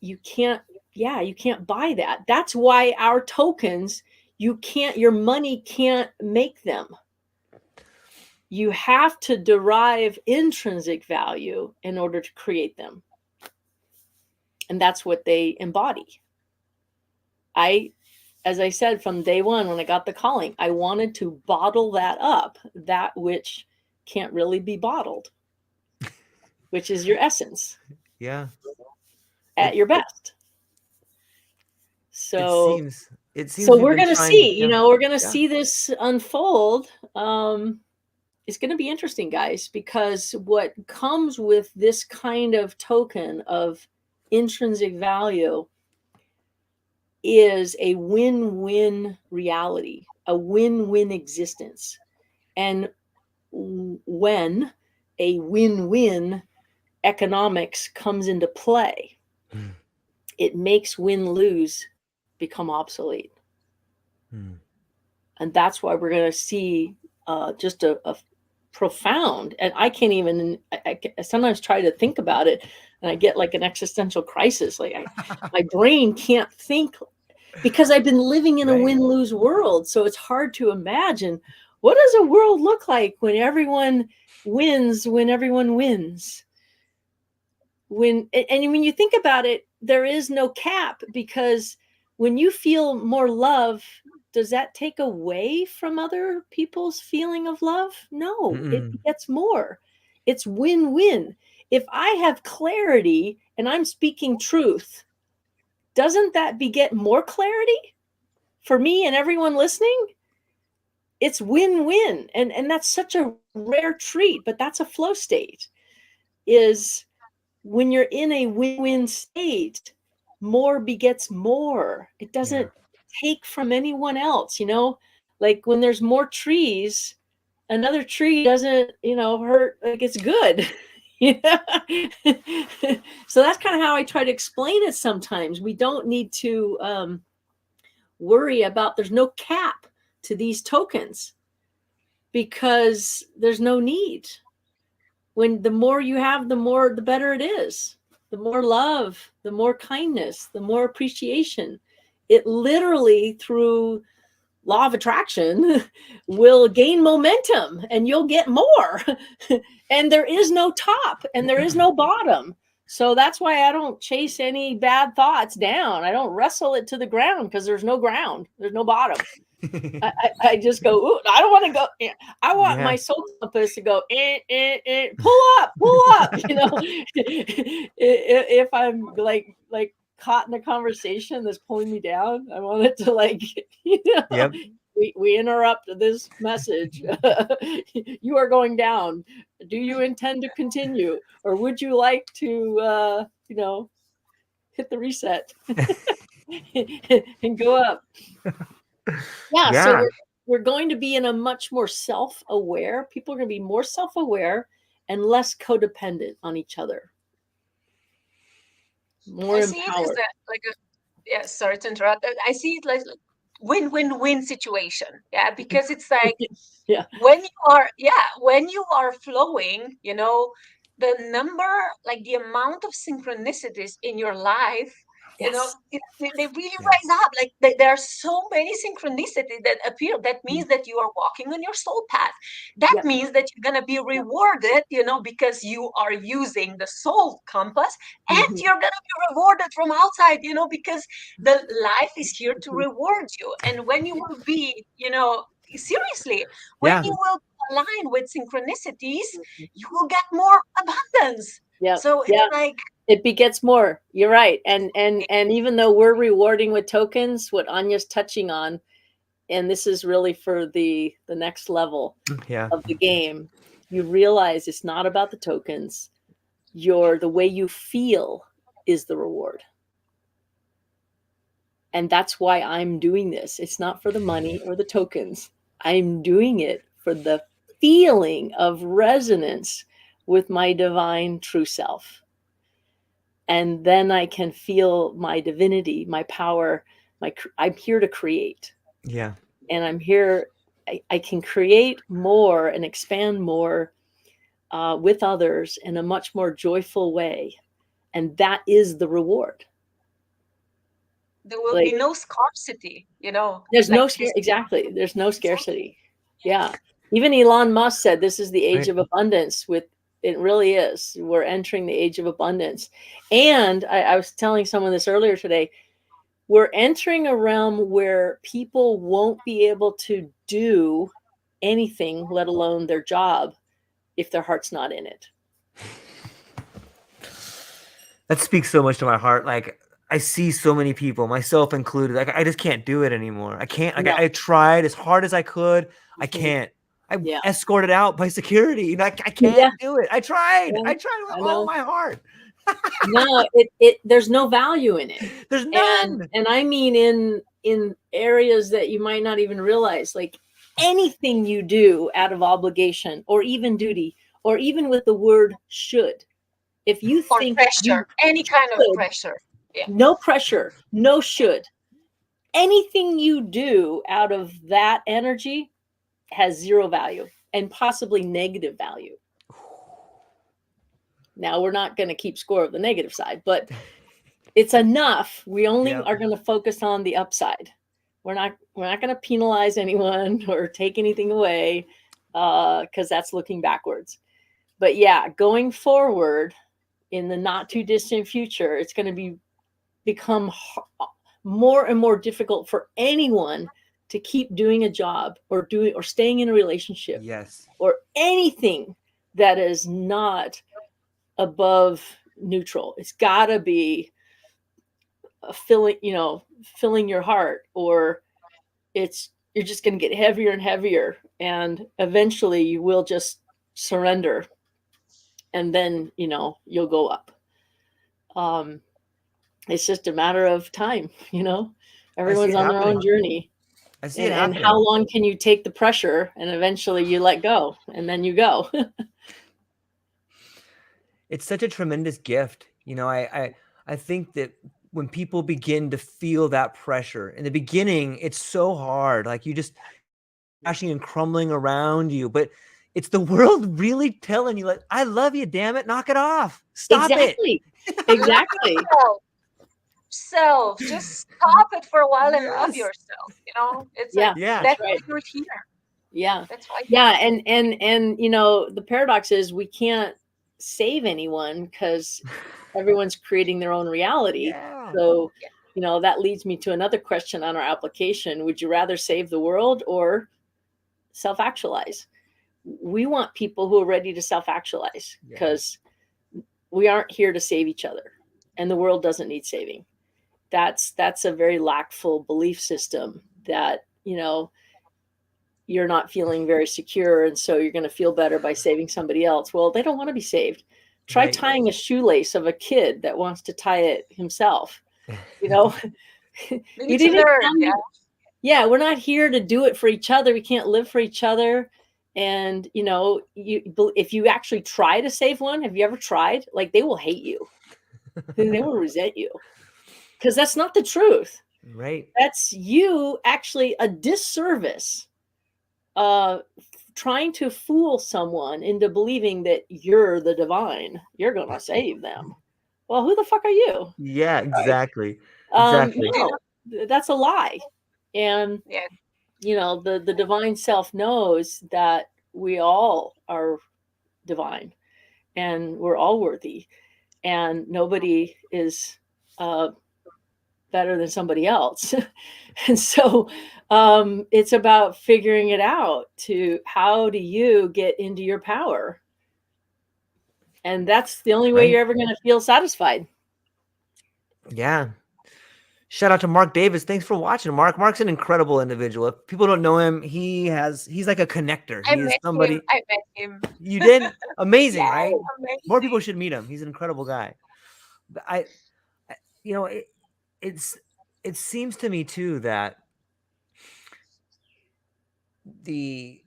You can't buy that. That's why our tokens, your money can't make them. You have to derive intrinsic value in order to create them. And that's what they embody. As I said, from day one, when I got the calling, I wanted to bottle that up, that which can't really be bottled, which is your essence. Yeah. At your best. So it seems So we've we're been going to trying. see, Yeah. we're going to Yeah. see this unfold. It's going to be interesting, guys, because what comes with this kind of token of intrinsic value is a win-win reality, a win-win existence. And when a win-win economics comes into play, it makes win-lose become obsolete. And that's why we're going to see just a profound, and I can't even, I sometimes try to think about it and I get like an existential crisis. Like my brain can't think because I've been living in a win-lose world. So it's hard to imagine, what does a world look like when everyone wins, when everyone wins? And when you think about it, there is no cap, because when you feel more love, does that take away from other people's feeling of love? No, it gets more. It's win-win. If I have clarity and I'm speaking truth, doesn't that beget more clarity for me and everyone listening? It's win-win. And that's such a rare treat, but that's a flow state. Is when you're in a win-win state, more begets more. It doesn't take from anyone else, like when there's more trees, another tree doesn't, hurt, like it's good. So that's kind of how I try to explain it sometimes. We don't need to worry about, there's no cap to these tokens because there's no need. When the more you have, the better it is. The more love, the more kindness, the more appreciation. It literally, through law of attraction, will gain momentum and you'll get more. And there is no top and there is no bottom. So that's why I don't chase any bad thoughts down. I don't wrestle it to the ground, because there's no ground. There's no bottom. I just go, ooh, I don't want to go. I want my soul compass to go, pull up. If I'm like caught in a conversation that's pulling me down, I want it to we interrupt this message. You are going down. Do you intend to continue, or would you like to, hit the reset and go up? So we're going to be in a much more self-aware. People are going to be more self-aware and less codependent on each other. More empowered. Sorry to interrupt. I see it like win-win-win situation. Yeah, because it's like when you are flowing, the number, like the amount of synchronicities in your life, they really rise up. Like there are so many synchronicities that appear. That means that you are walking on your soul path. That means that you're going to be rewarded, because you are using the soul compass, and you're going to be rewarded from outside, because the life is here to reward you. And when you will be, seriously, when you will align with synchronicities, you will get more abundance. So it's like it begets more. You're right. And even though we're rewarding with tokens, what Anya's touching on, and this is really for the next level of the game, you realize it's not about the tokens. The way you feel is the reward. And that's why I'm doing this. It's not for the money or the tokens. I'm doing it for the feeling of resonance with my divine true self. And then I can feel my divinity, my power. I'm here to create. Yeah. And I'm here. I can create more and expand more with others in a much more joyful way. And that is the reward. There will be no scarcity, There's exactly. There's no scarcity. Yeah. Even Elon Musk said this is the age of abundance. It really is. We're entering the age of abundance. And I was telling someone this earlier today. We're entering a realm where people won't be able to do anything, let alone their job, if their heart's not in it. That speaks so much to my heart. Like, I see so many people, myself included. Like I just can't do it anymore. I can't. Like No. I tried as hard as I could. I Mhm. can't. I Yeah. escorted out by security. You know, I can't Yeah. do it. I tried. Yeah, I tried with I all know. my heart. No, there's no value in it. There's none. And I mean in areas that you might not even realize, like anything you do out of obligation or even duty, or even with the word should. If you Or think you pressure, any kind of should, pressure. Yeah. no pressure, no should. Anything you do out of that energy has zero value and possibly negative value. Now, we're not going to keep score of the negative side, but it's enough. We only Yep. are going to focus on the upside. We're not going to penalize anyone or take anything away, because that's looking backwards. But yeah, going forward in the not too distant future, it's going to become more and more difficult for anyone to keep doing a job or staying in a relationship, Yes. or anything that is not above neutral. It's got to be filling your heart, or you're just going to get heavier and heavier, and eventually you will just surrender, and then you'll go up. It's just a matter of time. Everyone's on their own journey. I see it And happening. how long can you take the pressure, and eventually you let go, and then you go. It's such a tremendous gift. I think that when people begin to feel that pressure in the beginning, it's so hard. Like you just crashing and crumbling around you, but it's the world really telling you, like, I love you, damn it, knock it off. Stop Exactly. Exactly. Self, just stop it for a while and love Yes. yourself. It's Yeah. like, Yeah. that's right. why you're here. Yeah. That's why. Yeah. And the paradox is we can't save anyone because everyone's creating their own reality. Yeah. So, that leads me to another question on our application. Would you rather save the world or self-actualize? We want people who are ready to self-actualize, because we aren't here to save each other, and the world doesn't need saving. That's a very lackful belief system that, you're not feeling very secure, and so you're going to feel better by saving somebody else. Well, they don't want to be saved. Try Right. tying a shoelace of a kid that wants to tie it himself. We need to learn. Yeah, we're not here to do it for each other. We can't live for each other. And if you actually try to save one, have you ever tried? Like, they will hate you. They will resent you, because that's not the truth. Right. That's you actually a disservice, trying to fool someone into believing that you're the divine. You're going to save them. Well, who the fuck are you? Yeah, exactly. Exactly. No, that's a lie. And the divine self knows that we all are divine, and we're all worthy, and nobody is better than somebody else. And so it's about figuring it out, to how do you get into your power? And that's the only way you're ever going to feel satisfied. Yeah. Shout out to Mark Davis. Thanks for watching, Mark. Mark's an incredible individual. If people don't know him, he's like a connector. I met him. You did? Amazing, Yeah, right? amazing. More people should meet him. He's an incredible guy. But it seems to me too that the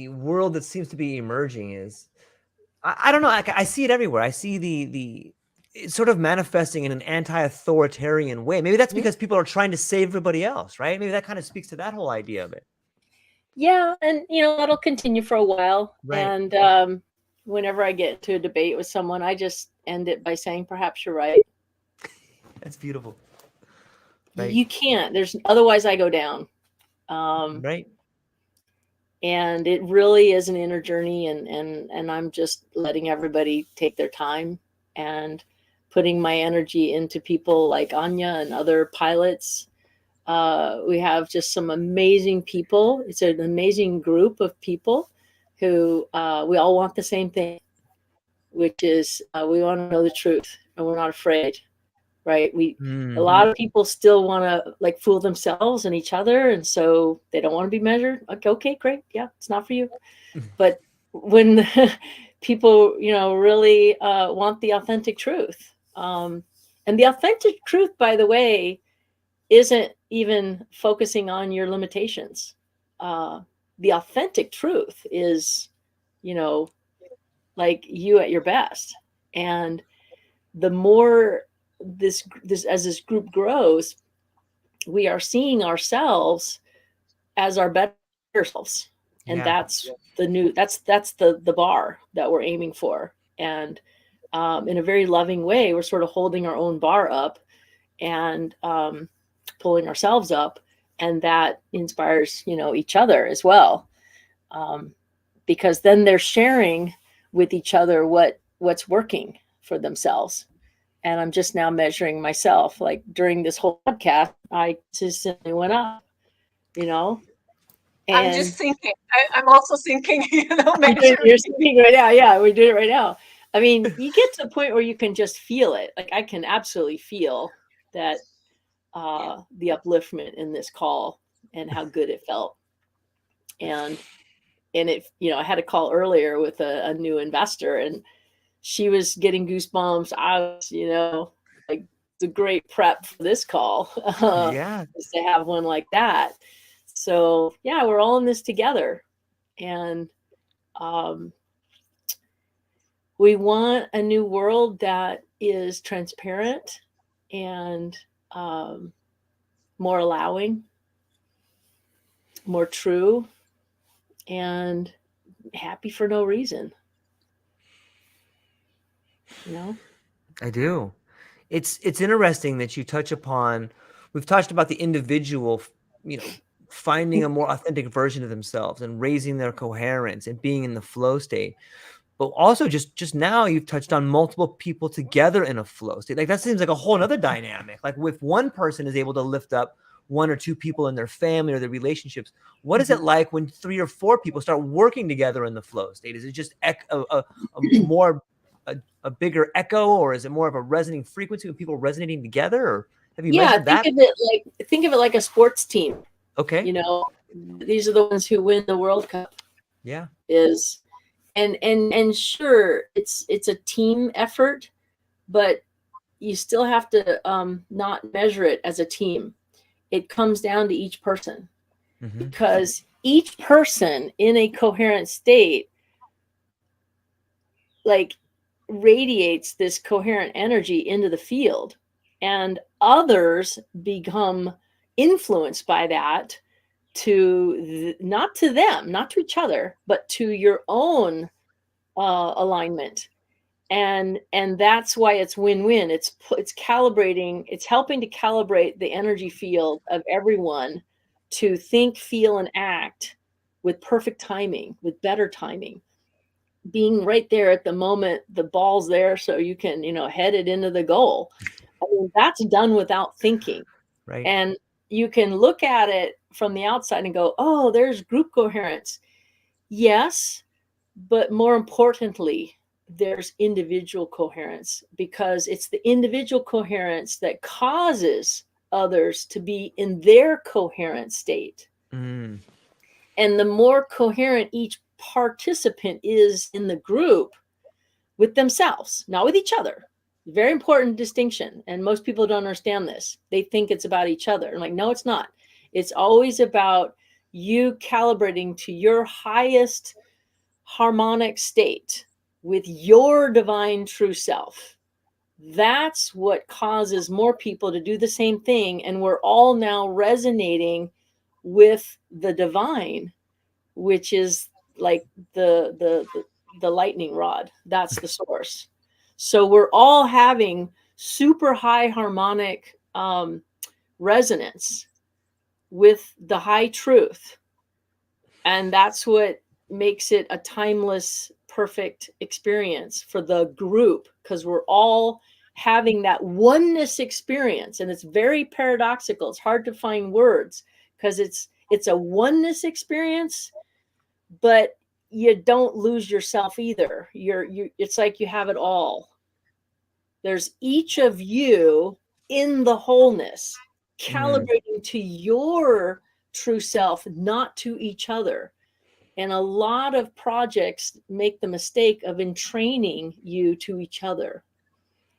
world that seems to be emerging is, I don't know. I see it everywhere. I see it's sort of manifesting in an anti-authoritarian way. Maybe that's because people are trying to save everybody else, right? Maybe that kind of speaks to that whole idea of it. Yeah, and that'll continue for a while. Right. And whenever I get into a debate with someone, I just end it by saying, perhaps you're right. That's beautiful. Right. You can't. Otherwise I go down. Right. And it really is an inner journey, and I'm just letting everybody take their time and putting my energy into people like Anya and other pilots. We have just some amazing people. It's an amazing group of people who we all want the same thing, which is we want to know the truth, and we're not afraid. right? A Mhm. lot of people still want to like fool themselves and each other, and so they don't want to be measured. Like, okay, great, yeah, it's not for you. But when people, really want the authentic truth, and the authentic truth, by the way, isn't even focusing on your limitations. The authentic truth is, like you at your best. And the more as this group grows, we are seeing ourselves as our better selves. And Yeah. that's the bar that we're aiming for. And in a very loving way, we're sort of holding our own bar up and pulling ourselves up, and that inspires each other as well, because then they're sharing with each other what's working for themselves. And I'm just now measuring myself. Like during this whole podcast, I consistently went up, I'm and just thinking. I'm also thinking, measuring. you're speaking right now. Yeah, we're doing it right now. I mean, you get to a point where you can just feel it. Like I can absolutely feel that the upliftment in this call and how good it felt. And it, I had a call earlier with a new investor, and she was getting goosebumps. I was, like, it's a great prep for this call, Yeah. is to have one like that. So yeah, we're all in this together. And we want a new world that is transparent and more allowing, more true, and happy for no reason. I do. It's interesting that you touch upon. We've touched about the individual, finding a more authentic version of themselves and raising their coherence and being in the flow state. But also just now you've touched on multiple people together in a flow state. Like that seems like a whole other dynamic. Like if one person is able to lift up one or two people in their family or their relationships, what is it like when 3 or 4 people start working together in the flow state? Is it just a more a bigger echo, or is it more of a resonating frequency with people resonating together? Or have you Yeah, measured that? think of it like a sports team. Okay. These are the ones who win the World Cup. Yeah. And sure, it's a team effort, but you still have to not measure it as a team. It comes down to each person, because each person in a coherent state, like, radiates this coherent energy into the field, and others become influenced by that not to them, not to each other, but to your own alignment. And that's why it's win-win. It's calibrating, it's helping to calibrate the energy field of everyone to think, feel, and act with perfect timing, with better timing, being right there at the moment the ball's there, so you can head it into the goal. I mean, that's done without thinking. Right. And you can look at it from the outside and go, oh, there's group coherence. Yes, but more importantly, there's individual coherence, because it's the individual coherence that causes others to be in their coherent state. And the more coherent each participant is in the group with themselves, not with each other. Very important distinction. And most people don't understand this. They think it's about each other. I'm like, no, it's not. It's always about you calibrating to your highest harmonic state with your divine true self. That's what causes more people to do the same thing. And we're all now resonating with the divine, which is like the lightning rod. That's the source. So we're all having super high harmonic resonance with the high truth. And that's what makes it a timeless, perfect experience for the group, because we're all having that oneness experience. And it's very paradoxical. It's hard to find words, because it's a oneness experience, but you don't lose yourself either. It's like you have it all. There's each of you in the wholeness, calibrating to your true self, not to each other. And a lot of projects make the mistake of entraining you to each other.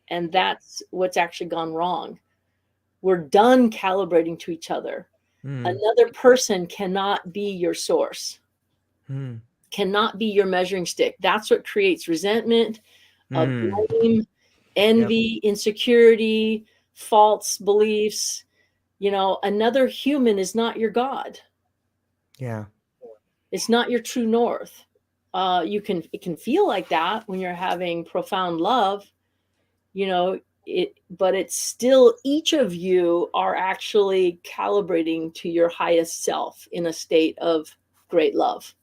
And that's what's actually gone wrong. We're done calibrating to each other. Another person cannot be your source, cannot be your measuring stick. That's what creates resentment, blame, envy, insecurity, false beliefs. You know, another human is not your God. Yeah. It's not your true north. It can feel like that when you're having profound love, you know, but it's still, each of you are actually calibrating to your highest self in a state of great love.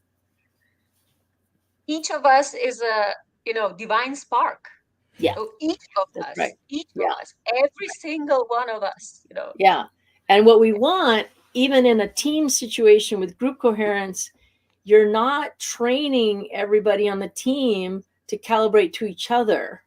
Each of us is a, divine spark. Yeah. So each of That's us, right. of us, every single one of us, Yeah. And what we want, even in a team situation with group coherence, you're not training everybody on the team to calibrate to each other.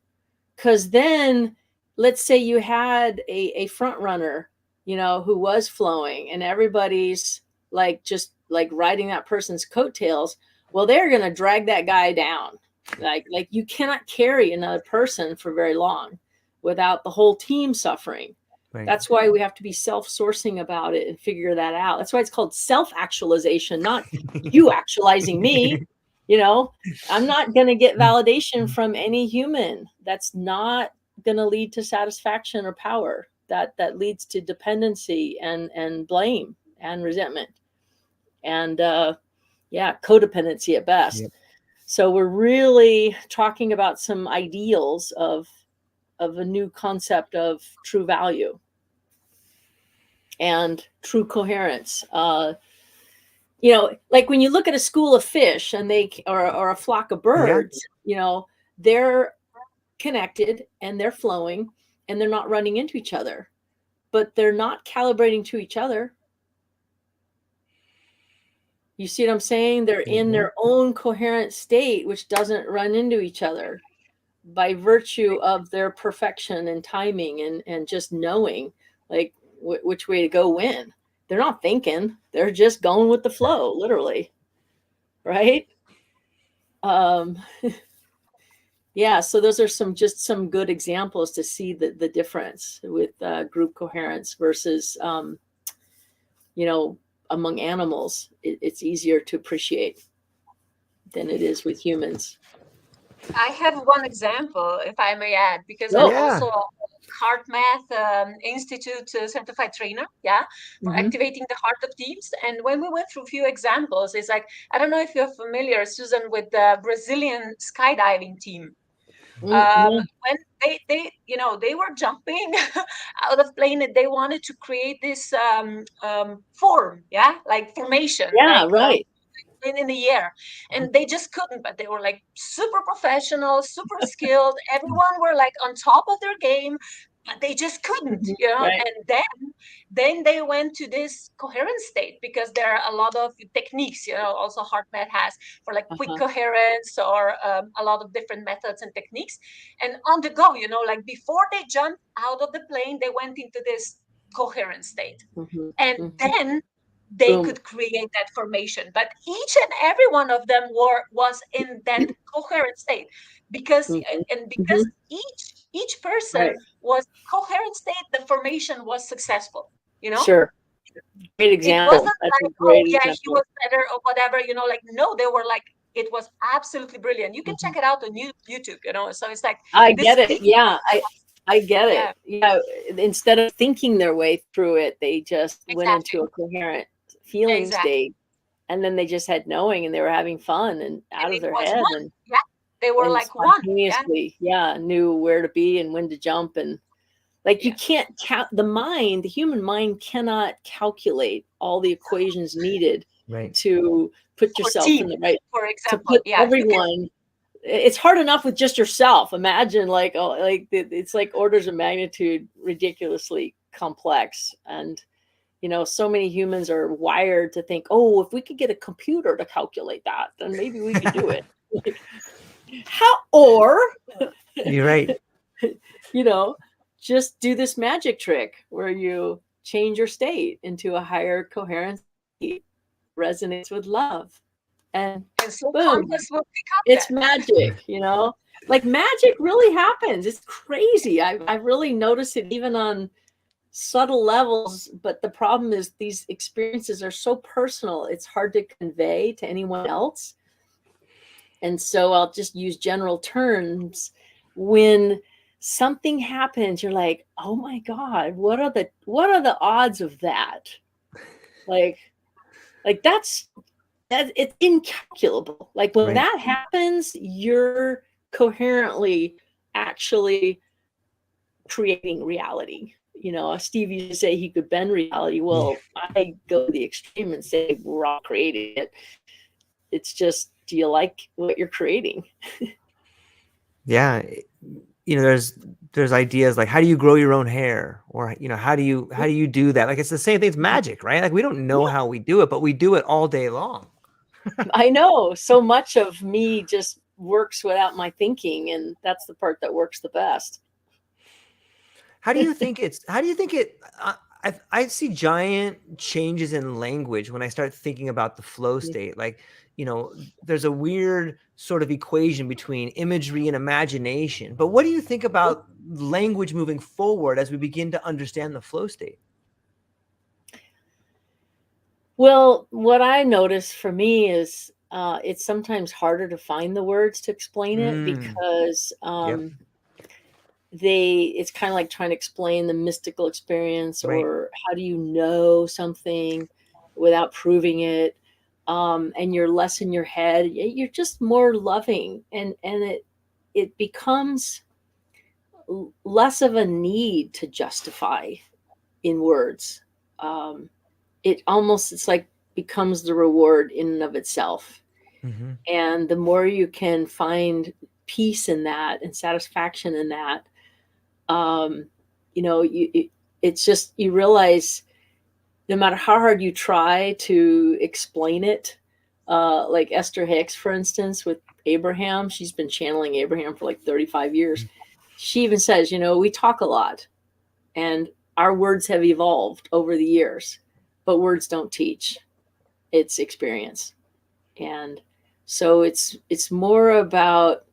Because then, let's say you had a front runner, you know, who was flowing, and everybody's like just like riding that person's coattails. Well, they're going to drag that guy down. Like you cannot carry another person for very long without the whole team suffering. Right. That's why we have to be self-sourcing about it and figure that out. That's why it's called self-actualization, not you actualizing me. You know, I'm not going to get validation from any human. That's not going to lead to satisfaction or power. That leads to dependency and blame and resentment and codependency at best. Yep. So we're really talking about some ideals of a new concept of true value and true coherence. You know, like when you look at a school of fish and or a flock of birds, you know, they're connected and they're flowing and they're not running into each other, but they're not calibrating to each other. You see what I'm saying? They're in their own coherent state, which doesn't run into each other by virtue of their perfection and timing and just knowing like which way to go when. They're not thinking, they're just going with the flow, literally. Right? Yeah, so those are some good examples to see the difference with group coherence versus, you know, among animals. It's easier to appreciate than it is with humans. I have one example, if I may add, because Oh, I'm also a Heart Math Institute certified trainer, for activating the heart of teams. And when we went through a few examples, it's like, I don't know if you're familiar, Suzan, with the Brazilian skydiving team. When they were jumping out of plane and they wanted to create this form, like formation, right. in the air, and they just couldn't. But they were like super professional, super skilled. Everyone were like on top of their game, but they just couldn't, Right. And then they went to this coherent state because there are a lot of techniques, also HeartMath has for like quick coherence or a lot of different methods and techniques. And on the go, like before they jumped out of the plane, they went into this coherent state, and then they could create that formation. But each and every one of them was in that coherent state because each person was coherent state, the formation was successful, Sure. Great example. It wasn't That's like, a great he example. was better or whatever, like, no, they were like, it was absolutely brilliant. You can check it out on YouTube, so it's like, I get it. Yeah, I get it. Yeah, instead of thinking their way through it, they just went into a coherent feeling state, and then they just had knowing, and they were having fun and out of their head, and they were like spontaneously, knew where to be and when to jump, and like you can't count the human mind cannot calculate all the equations needed to put yourself in the right, for example, to put everyone. It's hard enough with just yourself. Imagine it's like orders of magnitude ridiculously complex. And, so many humans are wired to think, oh, if we could get a computer to calculate that, then maybe we could do it. You're right. just do this magic trick where you change your state into a higher coherence state, resonates with love, and And so boom, Compass will pick up it's that. magic, like magic really happens. It's crazy. I've really noticed it even on subtle levels, but the problem is these experiences are so personal, it's hard to convey to anyone else. And so I'll just use general terms. When something happens, you're like, oh my God, what are the odds of that? Like that's it's incalculable. Like when Right. that happens, you're coherently actually creating reality. Steve used to say he could bend reality. Well, I go to the extreme and say we're all creating it. It's just, do you like what you're creating? Yeah. There's ideas like, how do you grow your own hair? Or, how do you do that? Like, it's the same thing. It's magic, right? Like, we don't know how we do it, but we do it all day long. I know so much of me just works without my thinking, and that's the part that works the best. How do you think I see giant changes in language when I start thinking about the flow state. Like, there's a weird sort of equation between imagery and imagination. But what do you think about language moving forward as we begin to understand the flow state? Well, what I notice for me is it's sometimes harder to find the words to explain it because it's kind of like trying to explain the mystical experience, Right. or how do you know something without proving it, and you're less in your head. You're just more loving, and it becomes less of a need to justify in words. It's like becomes the reward in and of itself. And the more you can find peace in that and satisfaction in that, it's just, you realize no matter how hard you try to explain it, like Esther Hicks, for instance, with Abraham, she's been channeling Abraham for like 35 years. She even says, we talk a lot and our words have evolved over the years, but words don't teach. It's experience. And so it's more about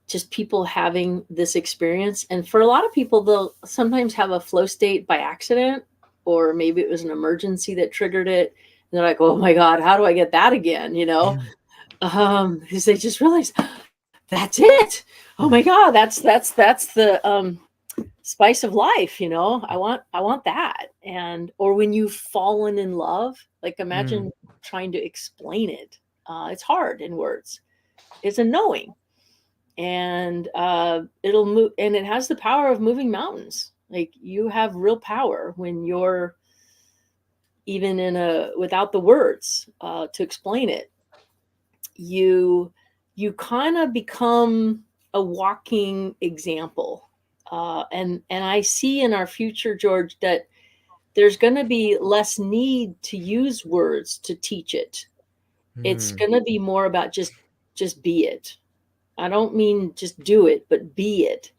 just people having this experience. And for a lot of people, they'll sometimes have a flow state by accident, or maybe it was an emergency that triggered it. And they're like, oh my God, how do I get that again? Because they just realize that's it. Oh my God, that's the spice of life. I want that. And, or when you've fallen in love, like imagine trying to explain it. It's hard in words. It's a knowing. And it'll move, and it has the power of moving mountains. Like, you have real power when you're even without the words to explain it. You kind of become a walking example. And I see in our future, George, that there's going to be less need to use words to teach it. It's going to be more about just be it. I don't mean just do it, but be it.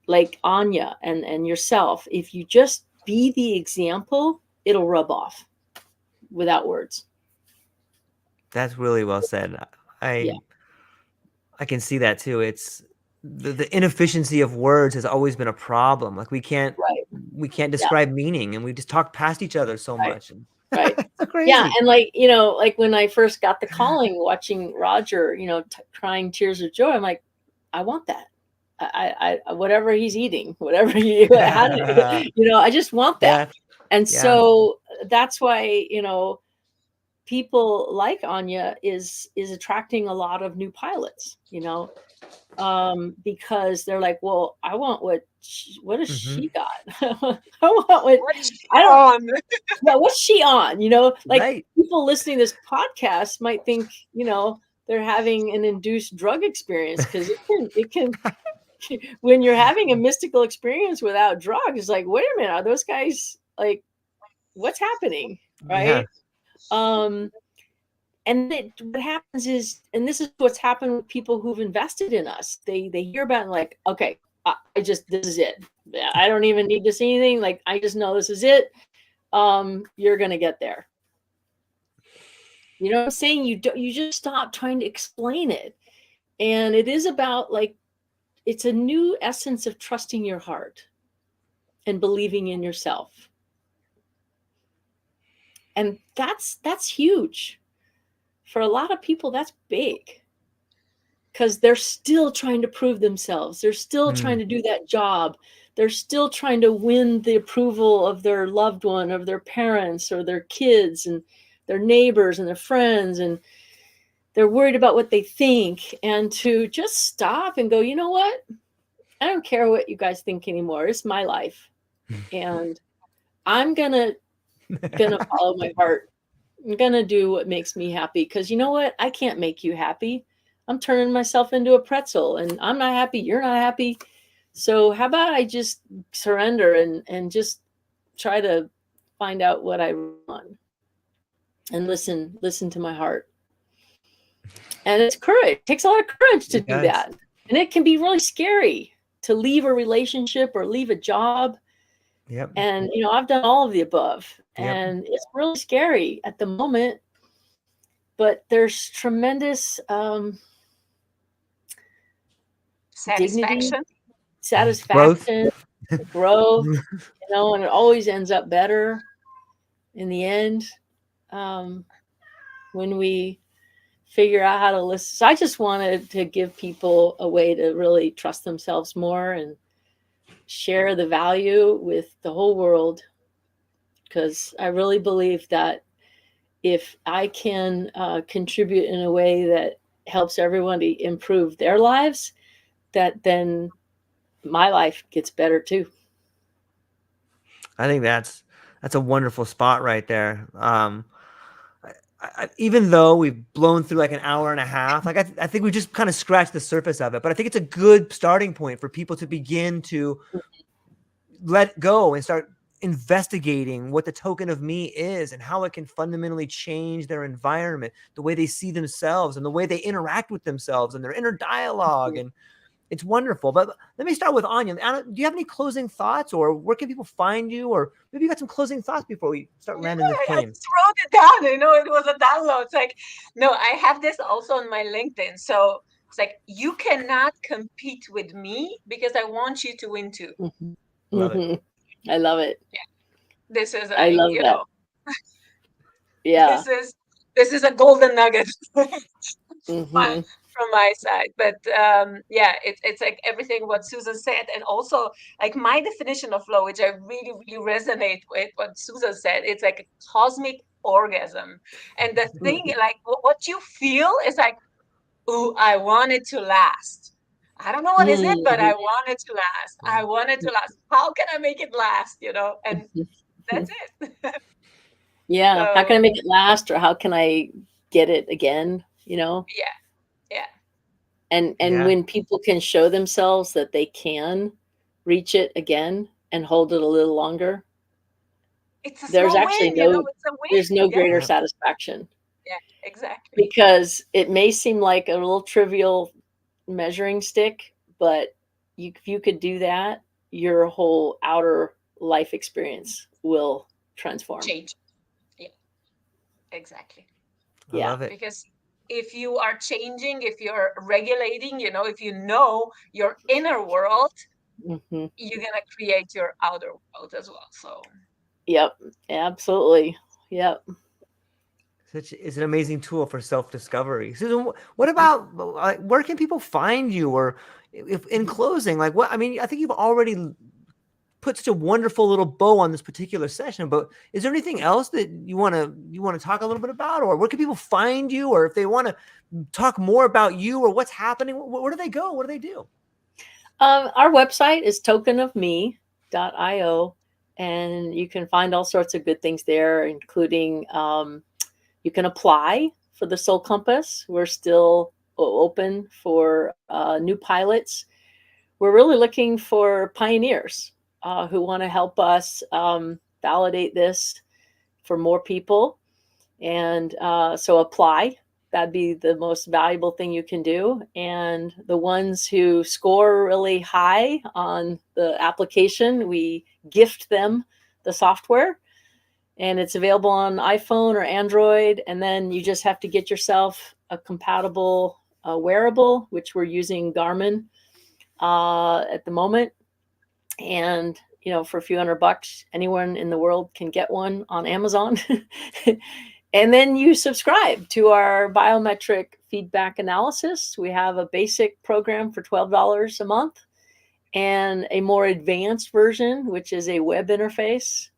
Like Anya and yourself. If you just be the example, it'll rub off without words. That's really well said. I can see that too. It's the inefficiency of words has always been a problem. Like, we can't describe meaning, and we just talk past each other so much. Right. So crazy. Yeah. And like when I first got the calling, watching Roger, crying tears of joy, I'm like, I want that. I whatever he's eating, whatever I just want that. And so that's why, people like Anya is attracting a lot of new pilots, because they're like, well, I want what has she got? I want what's she on? What's she on? People listening to this podcast might think, they're having an induced drug experience, because it can when you're having a mystical experience without drugs, it's like, wait a minute, are those guys like, what's happening? Right. And what happens is, and this is what's happened with people who've invested in us. They hear about it like, okay, this is it. I don't even need to see anything. Like, I just know this is it. You're going to get there. You know what I'm saying? You just stop trying to explain it. And it is about, like, it's a new essence of trusting your heart and believing in yourself. And that's huge. For a lot of people, that's big. Because they're still trying to prove themselves. They're still trying to do that job. They're still trying to win the approval of their loved one, of their parents, or their kids, and their neighbors, and their friends. And they're worried about what they think. And to just stop and go, you know what? I don't care what you guys think anymore. It's my life. And I'm gonna follow my heart. I'm gonna do what makes me happy. Because you know what? I can't make you happy. I'm turning myself into a pretzel, and I'm not happy. You're not happy. So how about I just surrender and just try to find out what I want and listen to my heart. And it's courage. It takes a lot of courage to do that. And it can be really scary to leave a relationship or leave a job. Yep. And, you know, I've done all of the above. And it's really scary at the moment. But there's tremendous satisfaction, growth, you know, and it always ends up better in the end when we figure out how to listen. So I just wanted to give people a way to really trust themselves more and share the value with the whole world, because I really believe that if I can contribute in a way that helps everyone to improve their lives, that then my life gets better too. I think that's a wonderful spot right there. Even though we've blown through like an hour and a half, like I think we just kind of scratched the surface of it, but I think it's a good starting point for people to begin to let go and start investigating what the token of me is and how it can fundamentally change their environment, the way they see themselves and the way they interact with themselves and their inner dialogue. And it's wonderful. But let me start with Anya. Anna, do you have any closing thoughts, or where can people find you? Or maybe you got some closing thoughts before we start landing this plane? I just wrote it down. You know, it was a download. It's like, no, I have this also on my LinkedIn. So it's like, you cannot compete with me because I want you to win too. Love it. I love it. Yeah. This is, I love you that. know, yeah. This is a golden nugget. From my side. But yeah, it's like everything what Suzan said, and also like my definition of flow, which I really resonate with what Suzan said. It's like a cosmic orgasm, and the thing like what you feel is like, ooh, I want it to last. I don't know what is it, but I want it to last. I want it to last. How can I make it last? You know, and that's it. Yeah. So, how can I make it last, or how can I get it again? You know? Yeah. And when people can show themselves that they can reach it again and hold it a little longer, there's actually there's no greater satisfaction. Yeah, exactly. Because it may seem like a little trivial measuring stick, but if you could do that, your whole outer life experience will transform. Change. Yeah, exactly. I love it. Because if you are changing, if you're regulating, you know, if you know your inner world, you're going to create your outer world as well. So, yep, absolutely. Yep. It's an amazing tool for self-discovery. Suzan, what about, like, where can people find you? Or if in closing, like what, I mean, I think you've already put such a wonderful little bow on this particular session, but is there anything else that you want to talk a little bit about, or where can people find you, or if they want to talk more about you or what's happening, where do they go? What do they do? Our website is tokenofme.io, and you can find all sorts of good things there, including you can apply for the Soul Compass. We're still open for new pilots. We're really looking for pioneers who want to help us validate this for more people. And so apply that'd be the most valuable thing you can do. And the ones who score really high on the application, we gift them the software, and it's available on iPhone or Android. And then you just have to get yourself a compatible wearable, which we're using Garmin at the moment. And for a few $100, anyone in the world can get one on Amazon. And then you subscribe to our biometric feedback analysis. We have a basic program for $12 a month, and a more advanced version, which is a web interface,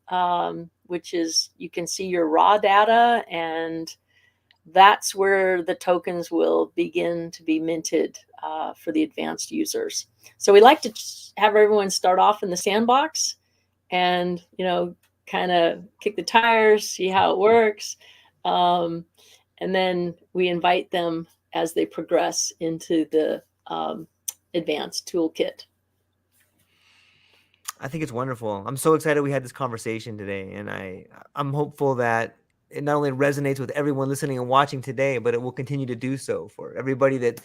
which is you can see your raw data, and that's where the tokens will begin to be minted for the advanced users. So we like to have everyone start off in the sandbox and, kind of kick the tires, see how it works. And then we invite them as they progress into the advanced toolkit. I think it's wonderful. I'm so excited we had this conversation today, and I'm hopeful that it not only resonates with everyone listening and watching today, but it will continue to do so for everybody that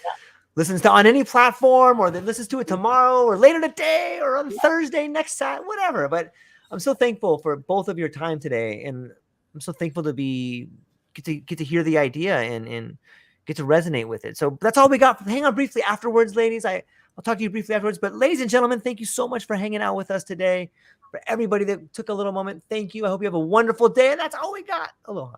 listens to on any platform, or that listens to it tomorrow or later today or on Thursday, next Saturday, whatever. But I'm so thankful for both of your time today, and I'm so thankful to get to hear the idea and get to resonate with it. So that's all we got. Hang on briefly afterwards, ladies. I'll talk to you briefly afterwards. But ladies and gentlemen, thank you so much for hanging out with us today. For everybody that took a little moment, thank you. I hope you have a wonderful day. And that's all we got. Aloha.